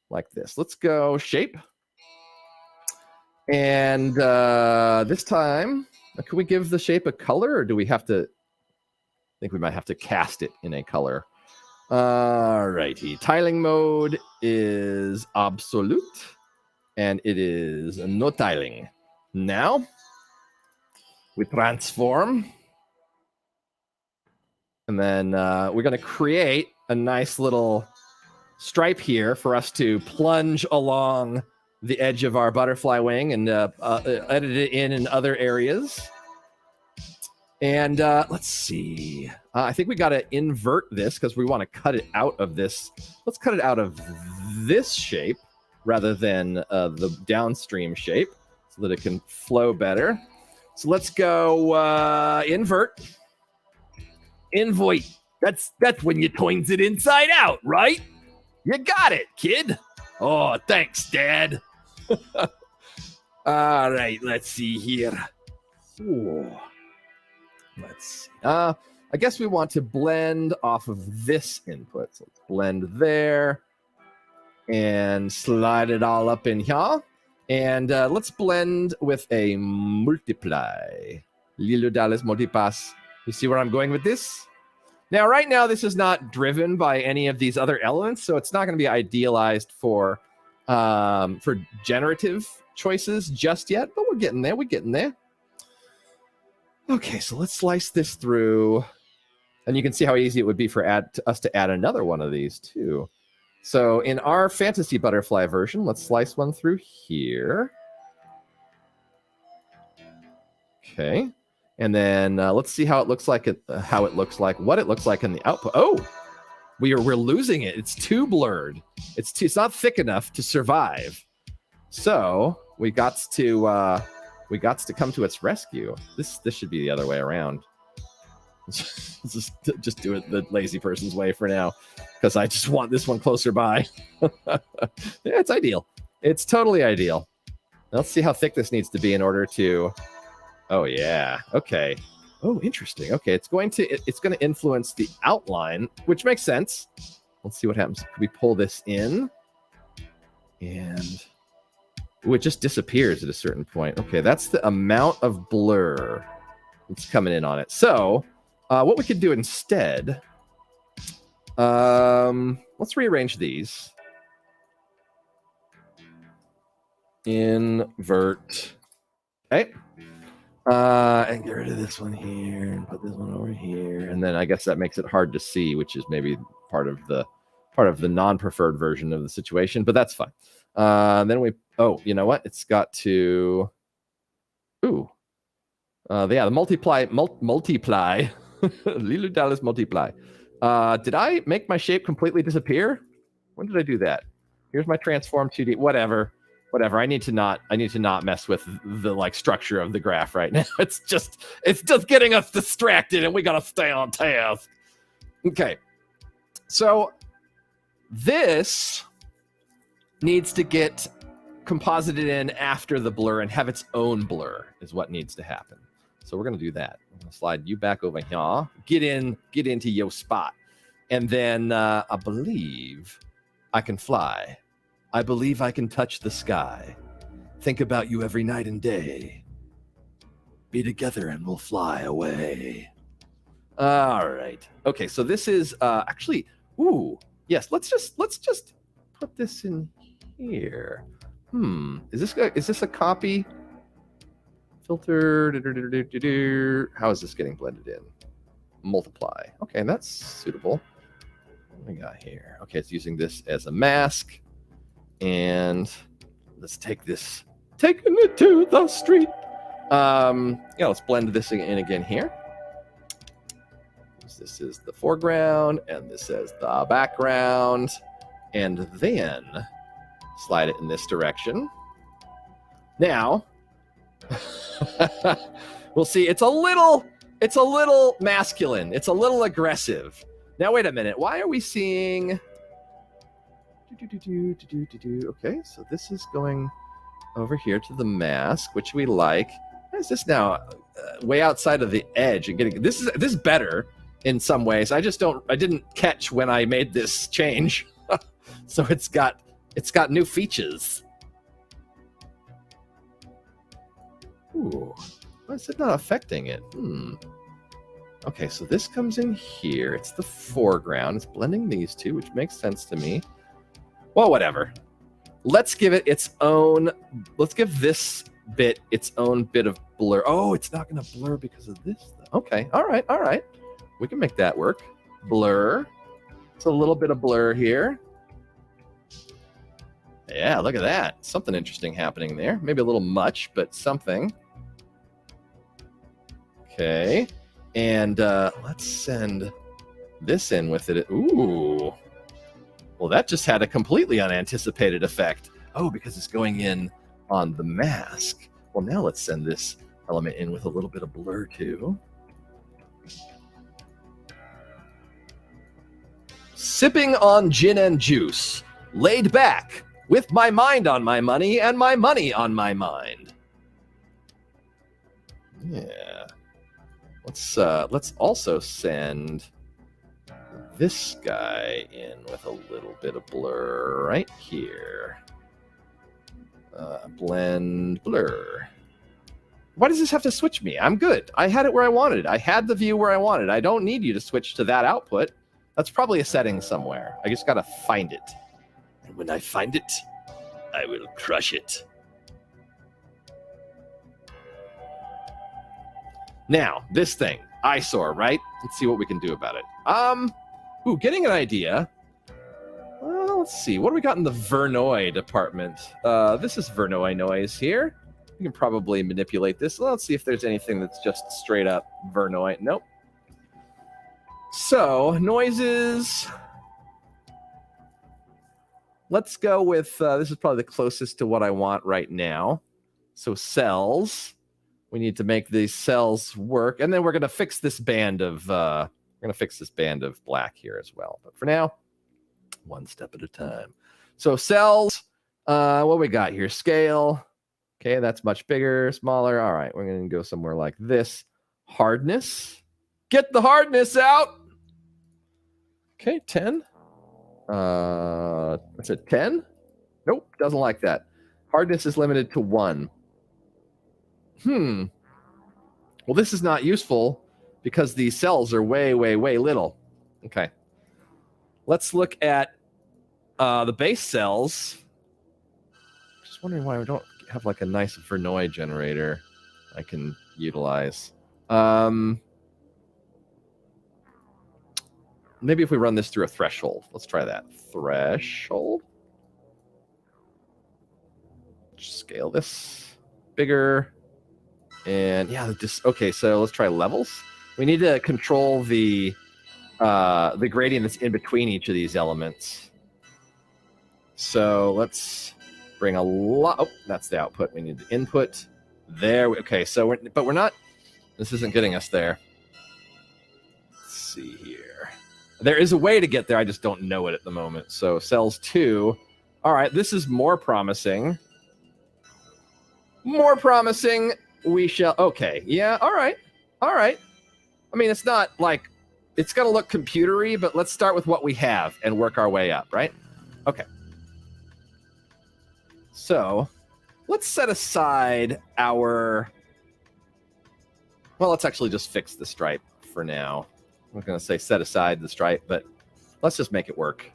Speaker 1: like this. Let's go shape, and this time, can we give the shape a color, or do we have to? I think we might have to cast it in a color. Alrighty, tiling mode is absolute, and it is no tiling. Now we transform, and then we're going to create a nice little stripe here for us to plunge along the edge of our butterfly wing and edit it in other areas. And let's see. I think we got to invert this because we want to cut it out of this. Let's cut it out of this shape rather than the downstream shape so that it can flow better. So let's go invert. Invoit. That's when you turns it inside out, right? You got it, kid. Oh, thanks, Dad. All right, let's see here. Ooh. Let's see. I guess we want to blend off of this input. So let's blend there and slide it all up in here. And let's blend with a multiply. Lilo Dallas multipass. You see where I'm going with this? Now, right now, this is not driven by any of these other elements, so it's not going to be idealized for generative choices just yet, but we're getting there. We're getting there. Okay, so let's slice this through, and you can see how easy it would be for us to add another one of these too. So in our fantasy butterfly version, let's slice one through here. Okay. And then let's see how it looks like. What it looks like in the output. Oh, we're losing it. It's too blurred. It's not thick enough to survive. So we got to come to its rescue. This should be the other way around. just do it the lazy person's way for now, because I just want this one closer by. Yeah, it's ideal. It's totally ideal. Let's see how thick this needs to be in order to. Oh yeah. Okay. Oh, interesting. Okay, it's going to influence the outline, which makes sense. Let's see what happens. Can we pull this in? And it just disappears at a certain point. Okay, that's the amount of blur that's coming in on it. So, what we could do instead, let's rearrange these. Invert. Okay. And get rid of this one here and put this one over here. And then I guess that makes it hard to see, which is maybe part of the non-preferred version of the situation, but that's fine. Then you know what? It's got to, the multiply. Lilu Dallas multiply. Did I make my shape completely disappear? When did I do that? Here's my transform 2D, whatever. I need to not mess with the structure of the graph right now. It's just getting us distracted, and we gotta stay on task. Okay. So this needs to get composited in after the blur and have its own blur is what needs to happen. So we're going to do that. I'm going to slide you back over here. Get into your spot. And then I believe I can fly. I believe I can touch the sky. Think about you every night and day. Be together and we'll fly away. All right. Okay, so this is actually, yes, let's just put this in here. Is this a copy? Filter. How is this getting blended in? Multiply. Okay, that's suitable. What do we got here? Okay, it's using this as a mask. And let's take this, taking it to the street. Yeah, let's blend this in again here. This is the foreground, and this is the background. And then slide it in this direction. Now, we'll see. It's a little masculine. It's a little aggressive. Now, wait a minute. Why are we seeing? Okay, so this is going over here to the mask, which we like. Why is this now way outside of the edge and getting? This is better in some ways. I didn't catch when I made this change, so it's got new features. Ooh, why is it not affecting it? Okay, so this comes in here. It's the foreground. It's blending these two, which makes sense to me. Well, whatever. Let's give it its own. Let's give this bit its own bit of blur. Oh, it's not going to blur because of this. Okay, all right. We can make that work. Blur. It's a little bit of blur here. Yeah, look at that. Something interesting happening there. Maybe a little much, but something. Okay. And let's send this in with it. Ooh. Well, that just had a completely unanticipated effect. Oh, because it's going in on the mask. Well, now let's send this element in with a little bit of blur too. Sipping on gin and juice, laid back, with my mind on my money and my money on my mind. Yeah. Let's also send this guy in with a little bit of blur right here. Blend blur. Why does this have to switch me? I'm good. I had it where I wanted. I had the view where I wanted. I don't need you to switch to that output. That's probably a setting somewhere. I just gotta find it. And when I find it, I will crush it. Now, this thing, eyesore, right? Let's see what we can do about it. Getting an idea. Well, let's see. What do we got in the Verneuil department? This is Verneuil noise here. We can probably manipulate this. Well, let's see if there's anything that's just straight up Verneuil. Nope. So, noises. Let's go with, this is probably the closest to what I want right now. So, cells. We need to make these cells work. And then we're going to fix this band of, black here as well. But for now, one step at a time. So cells, what we got here? Scale. Okay, that's much bigger, smaller. All right, we're going to go somewhere like this. Hardness. Get the hardness out. Okay, 10. I said 10? Nope, doesn't like that. Hardness is limited to 1. Well, this is not useful because these cells are way, way, way little. Okay. Let's look at the base cells. Just wondering why we don't have like a nice Verneuil generator I can utilize. Maybe if we run this through a threshold. Let's try that. Threshold. Scale this bigger. And yeah, okay, so let's try levels. We need to control the gradient that's in between each of these elements. So let's bring a lot. Oh, that's the output. We need the input. There. Okay, so we're not. This isn't getting us there. Let's see here. There is a way to get there. I just don't know it at the moment. So cells 2. All right, this is more promising. More promising. We shall. Okay. Yeah. All right. I mean, it's not like it's going to look computery, but let's start with what we have and work our way up, right? Okay. So let's set aside our. Well, let's actually just fix the stripe for now. I'm not going to say set aside the stripe, but let's just make it work.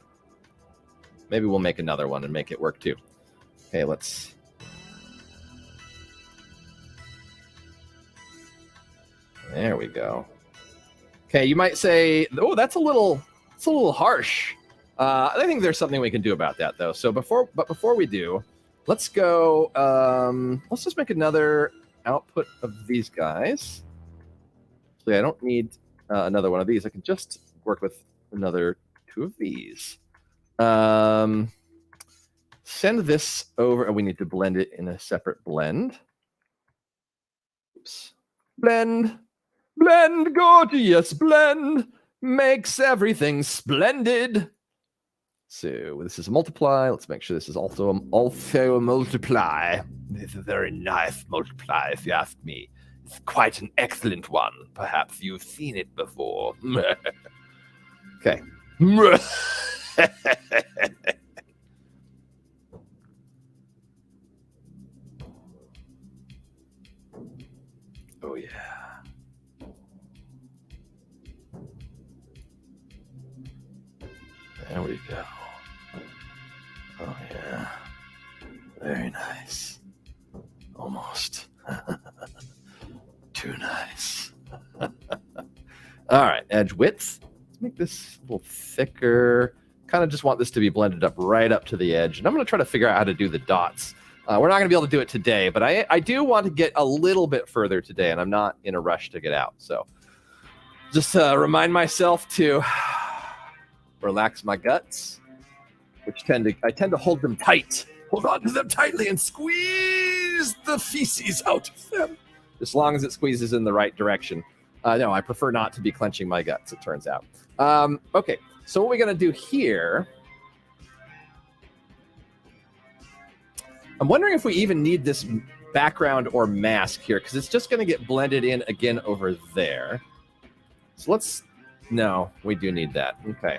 Speaker 1: Maybe we'll make another one and make it work too. Okay, let's... There we go. Okay, you might say, oh, it's a little harsh. I think there's something we can do about that, though. So before we do, let's go. Let's just make another output of these guys. So I don't need another one of these. I can just work with another 2 of these. Send this over, and we need to blend it in a separate blend. Oops. Blend, gorgeous, blend, makes everything splendid. So this is a multiply. Let's make sure this is also a multiply. It's a very nice multiply, if you ask me. It's quite an excellent one. Perhaps you've seen it before. Okay. Oh, yeah. There we go. Oh, yeah. Very nice. Almost. Too nice. All right, edge width. Let's make this a little thicker. Kind of just want this to be blended up right up to the edge. And I'm going to try to figure out how to do the dots. We're not going to be able to do it today, but I do want to get a little bit further today, and I'm not in a rush to get out. So just remind myself to relax my guts, which I tend to hold them tight. Hold on to them tightly and squeeze the feces out of them. As long as it squeezes in the right direction. No, I prefer not to be clenching my guts, it turns out. Okay, so what we're going to do here... I'm wondering if we even need this background or mask here, because it's just going to get blended in again over there. So let's... No, we do need that. Okay,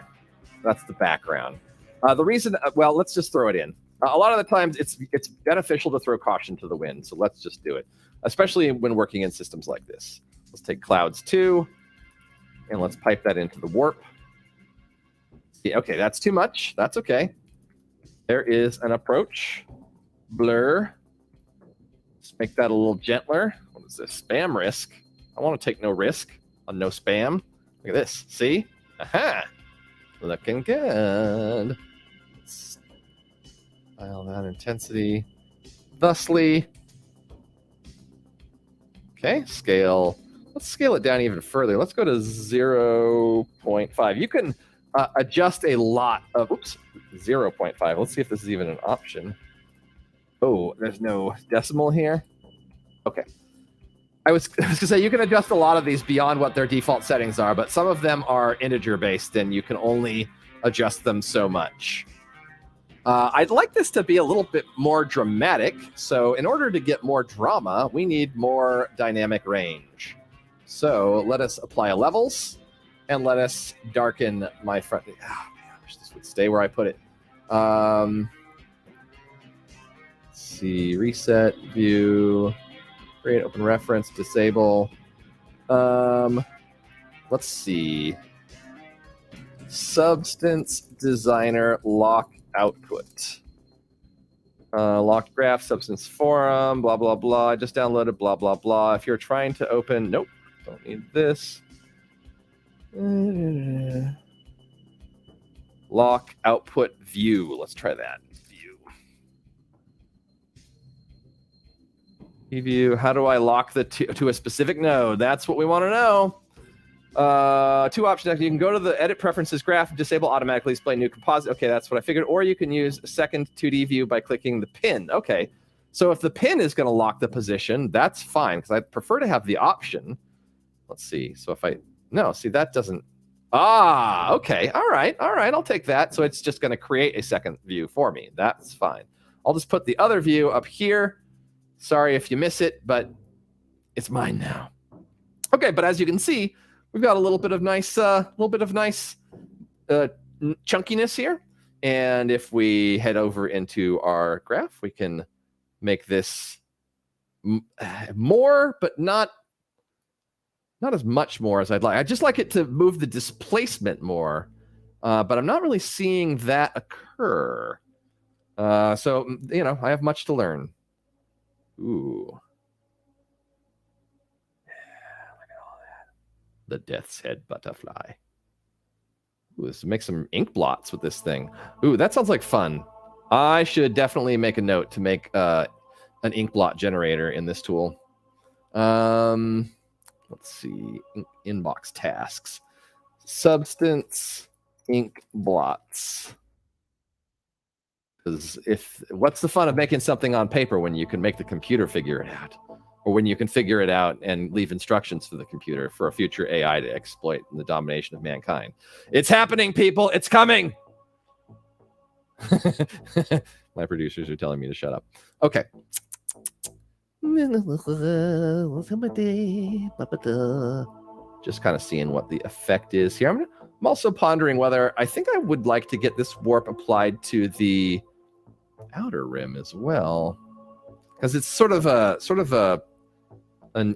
Speaker 1: that's the background. The reason... well, let's just throw it in. A lot of the times, it's beneficial to throw caution to the wind, so let's just do it, especially when working in systems like this. Let's take clouds 2, and let's pipe that into the warp. Yeah, okay, that's too much. That's okay. There is an approach. Blur. Let's make that a little gentler. What is this? Spam risk. I want to take no risk on no spam. Look at this. See? Aha! Looking good. Let's dial that intensity thusly. Okay, scale. Let's scale it down even further. Let's go to 0.5. You can adjust a lot of... Oops, 0.5. Let's see if this is even an option. Oh, there's no decimal here? Okay. I was going to say, you can adjust a lot of these beyond what their default settings are, but some of them are integer-based, and you can only adjust them so much. I'd like this to be a little bit more dramatic, so in order to get more drama, we need more dynamic range. So let us apply a levels, and let us darken my front... Oh, man, I wish this would stay where I put it. See, reset, view, create open reference, disable. Let's see. Substance designer lock output. Locked graph, substance forum, blah, blah, blah. I just downloaded, blah, blah, blah. If you're trying to open, nope, don't need this. Lock output view. Let's try that. View. How do I lock the to a specific node? That's what we want to know. 2 options. You can go to the edit preferences graph, disable automatically display new composite. Okay, that's what I figured. Or you can use a second 2D view by clicking the pin. Okay, so if the pin is going to lock the position, that's fine, because I prefer to have the option. Let's see. So if no, see, that doesn't... Ah, okay. All right. I'll take that. So it's just going to create a second view for me. That's fine. I'll just put the other view up here. Sorry if you miss it, but it's mine now. Okay, but as you can see, we've got a little bit of nice chunkiness here. And if we head over into our graph, we can make this more, but not as much more as I'd like. I'd just like it to move the displacement more, but I'm not really seeing that occur. So, you know, I have much to learn. Ooh. Look at all that. The Death's Head Butterfly. Ooh, let's make some ink blots with this thing. Ooh, that sounds like fun. I should definitely make a note to make an ink blot generator in this tool. Let's see. Inbox tasks. Substance ink blots. Because what's the fun of making something on paper when you can make the computer figure it out? Or when you can figure it out and leave instructions for the computer for a future AI to exploit the domination of mankind. It's happening, people. It's coming. My producers are telling me to shut up. Okay. Just kind of seeing what the effect is here. I'm also pondering whether I think I would like to get this warp applied to the outer rim as well, because it's sort of an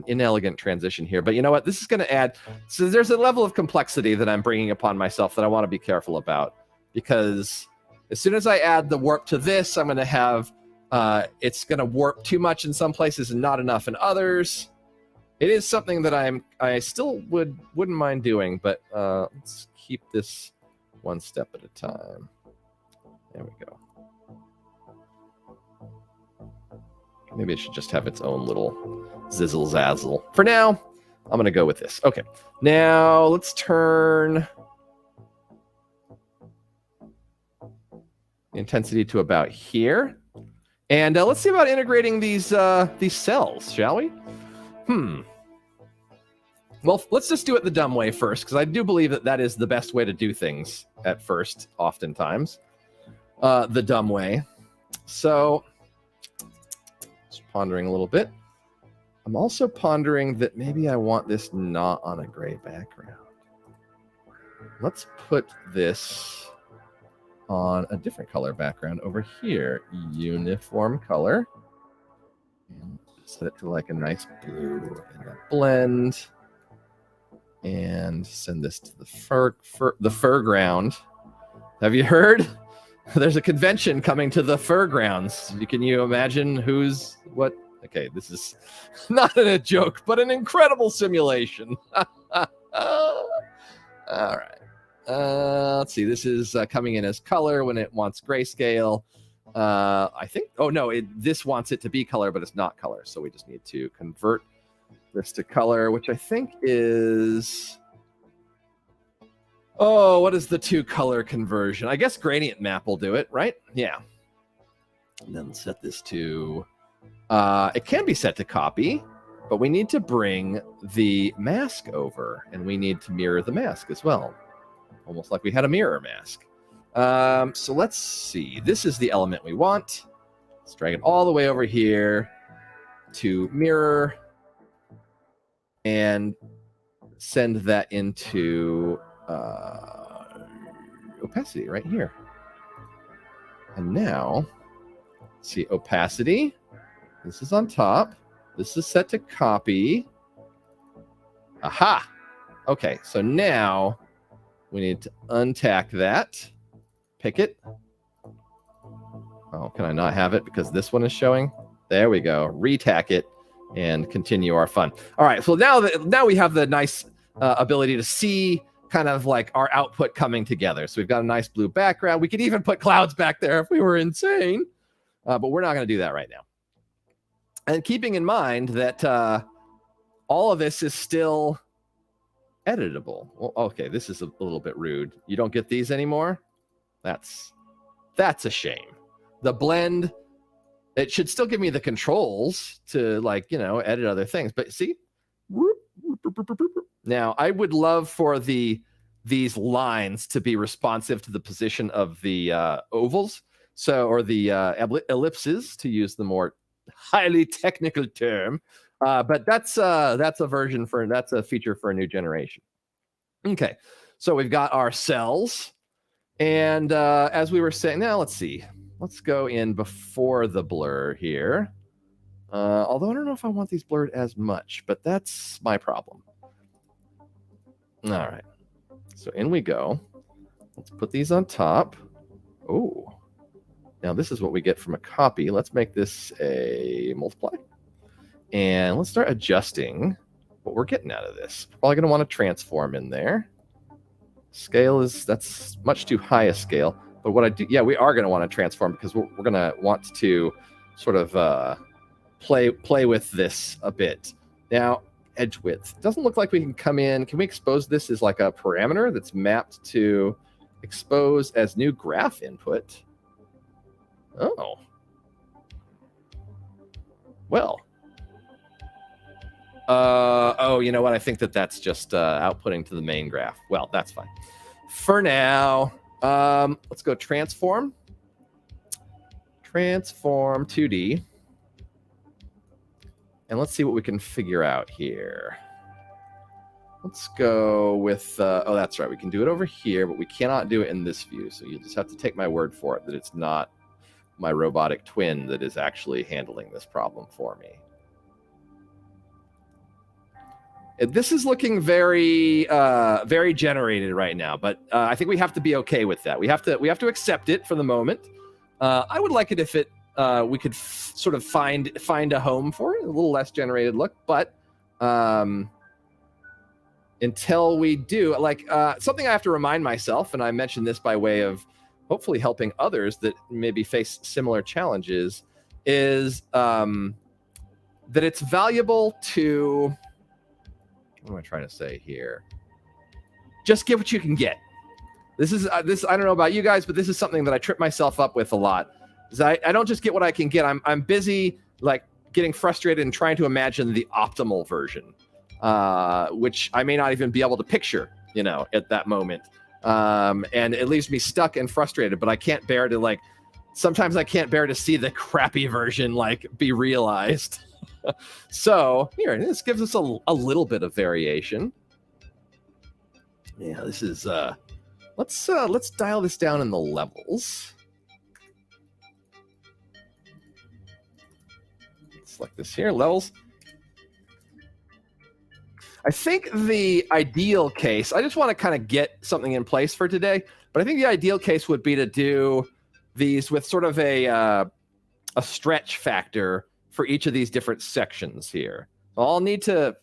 Speaker 1: inelegant transition here. But you know what? This is going to add. So there's a level of complexity that I'm bringing upon myself that I want to be careful about, because as soon as I add the warp to this, I'm going to have it's going to warp too much in some places and not enough in others. It is something that I still wouldn't mind doing, but let's keep this one step at a time. There we go. Maybe it should just have its own little zizzle zazzle. For now, I'm going to go with this. Okay, now let's turn the intensity to about here. And let's see about integrating these cells, shall we? Well, let's just do it the dumb way first, because I do believe that is the best way to do things at first, oftentimes. The dumb way. So, just pondering a little bit. I'm also pondering that maybe I want this not on a gray background. Let's put this on a different color background over here. Uniform color. And set it to like a nice blue and a blend. And send this to the foreground. Have you heard? There's a convention coming to the foregrounds. Can you imagine who's what? Okay, this is not a joke, but an incredible simulation. All right. Let's see. This is coming in as color when it wants grayscale. I think. Oh no, this wants it to be color, but it's not color. So we just need to convert this to color, which I think is. Oh, what is the 2-color conversion? I guess gradient map will do it, right? Yeah. And then set this to. It can be set to copy, but we need to bring the mask over, and we need to mirror the mask as well. Almost like we had a mirror mask. So let's see. This is the element we want. Let's drag it all the way over here to mirror and send that into opacity right here. And now, see opacity. This is on top. This is set to copy. Aha! Okay, so now we need to untack that. Pick it. Oh, can I not have it because this one is showing? There we go. Retack it and continue our fun. All right, so now we have the nice ability to see kind of like our output coming together. So we've got a nice blue background. We could even put clouds back there if we were insane, but we're not going to do that right now. And keeping in mind that all of this is still editable. Well, okay, this is a little bit rude. You don't get these anymore? That's a shame. The blend, it should still give me the controls to, like, you know, edit other things. But see? Now, I would love for these lines to be responsive to the position of the ovals, or the ellipses, to use the more highly technical term. But that's a feature for a new generation. Okay, so we've got our cells, and as we were saying, now let's see. Let's go in before the blur here. Although I don't know if I want these blurred as much, but that's my problem. All right, so in we go. Let's put these on top. Oh, now this is what we get from a copy. Let's make this a multiply. And let's start adjusting what we're getting out of this. Probably going to want to transform in there. Scale that's much too high a scale. But what I do, yeah, we are going to want to transform because we're going to want to sort of play with this a bit. Now, edge width. Doesn't look like we can come in. Can we expose this as like a parameter that's mapped to expose as new graph input? Oh. Well. Oh, you know what? I think that's just outputting to the main graph. Well, that's fine. For now, let's go transform. Transform 2D. And let's see what we can figure out here. Let's go with, oh, that's right. We can do it over here, but we cannot do it in this view. So you just have to take my word for it that it's not my robotic twin that is actually handling this problem for me. This is looking very, very generated right now, but I think we have to be okay with that. We have to accept it for the moment. I would like it if we could sort of find a home for it, a little less generated look, but until we do, like something I have to remind myself, and I mentioned this by way of hopefully helping others that maybe face similar challenges, is that it's valuable to, what am I trying to say here? Just get what you can get. This is I don't know about you guys, but this is something that I trip myself up with a lot. Is I don't just get what I can get. I'm busy like getting frustrated and trying to imagine the optimal version, which I may not even be able to picture, at that moment. And it leaves me stuck and frustrated, but I can't bear to sometimes I can't bear to see the crappy version be realized. So here, this gives us a little bit of variation. Yeah, this is let's dial this down in the levels. Select this here, levels. I think the ideal case, I just want to kind of get something in place for today, but I think the ideal case would be to do these with sort of a stretch factor for each of these different sections here. So I'll need to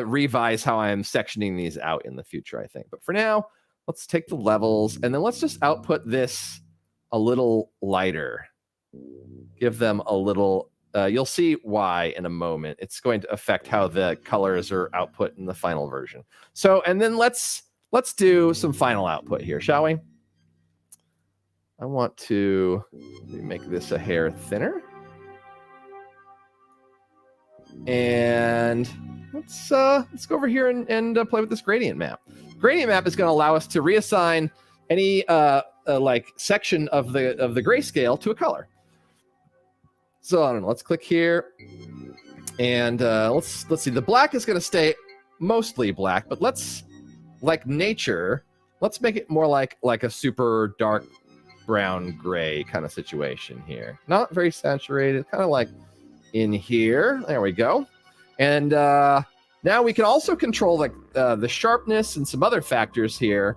Speaker 1: revise how I'm sectioning these out in the future, I think. But for now, let's take the levels and then let's just output this a little lighter. Give them a little, you'll see why in a moment. It's going to affect how the colors are output in the final version. So, and then let's do some final output here, shall we? I want to make this a hair thinner. And let's go over here and play with this gradient map. Gradient map is going to allow us to reassign any section of the grayscale to a color. So I don't know. Let's click here, and let's see. The black is going to stay mostly black, but let's, like nature, let's make it more like a super dark brown gray kind of situation here. Not very saturated, kind of like in here. There we go. And now we can also control the sharpness and some other factors here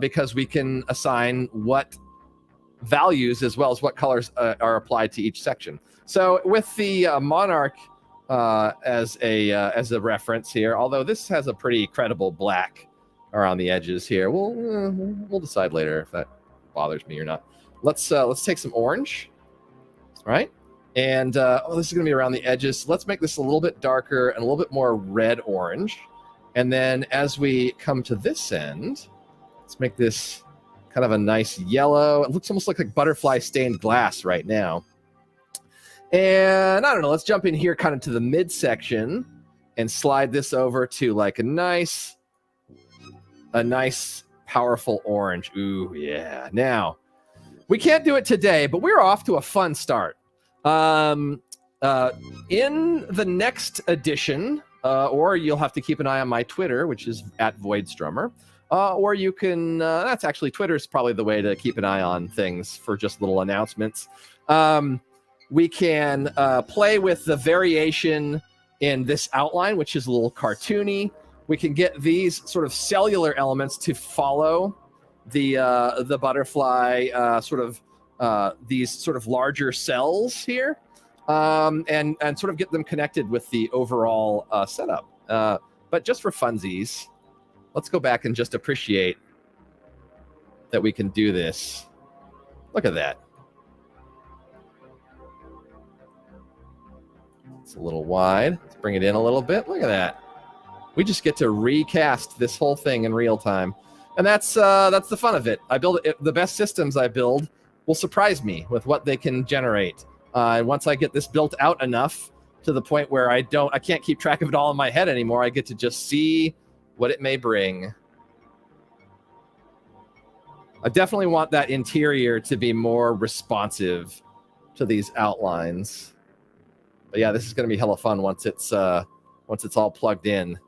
Speaker 1: because we can assign what values as well as what colors are applied to each section. So with the Monarch as a reference here, although this has a pretty credible black around the edges here, we'll decide later if that bothers me or not. Let's take some orange, right? And this is going to be around the edges. So let's make this a little bit darker and a little bit more red-orange. And then as we come to this end, let's make this kind of a nice yellow. It looks almost like butterfly stained glass right now. And I don't know, let's jump in here kind of to the midsection and slide this over to like a nice powerful orange. Ooh, yeah. Now, we can't do it today, but we're off to a fun start. In the next edition, or you'll have to keep an eye on my Twitter, which is @VoidStrummer, or you can, that's actually, Twitter is probably the way to keep an eye on things for just little announcements. We can play with the variation in this outline, which is a little cartoony. We can get these sort of cellular elements to follow the butterfly these sort of larger cells here, and sort of get them connected with the overall setup. But just for funsies, let's go back and just appreciate that we can do this. Look at that. It's a little wide. Let's bring it in a little bit. Look at that. We just get to recast this whole thing in real time. And that's the fun of it. I build it. The best systems I build will surprise me with what they can generate. And once I get this built out enough to the point where I can't keep track of it all in my head anymore, I get to just see what it may bring. I definitely want that interior to be more responsive to these outlines. But yeah, this is going to be hella fun once it's all plugged in.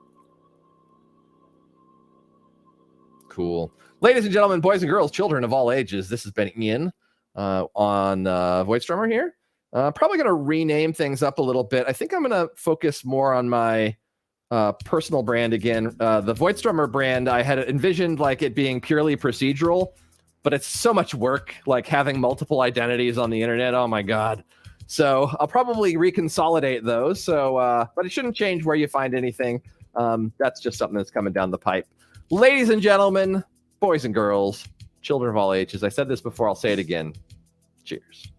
Speaker 1: Cool. Ladies and gentlemen, boys and girls, children of all ages, this has been Ian on Voidstrummer here. Probably going to rename things up a little bit. I think I'm going to focus more on my personal brand again. The Voidstrummer brand, I had envisioned like it being purely procedural, but it's so much work, like having multiple identities on the internet. Oh my God. So I'll probably reconsolidate those. So, but it shouldn't change where you find anything. That's just something that's coming down the pipe. Ladies and gentlemen, boys and girls, children of all ages. I said this before, I'll say it again. Cheers.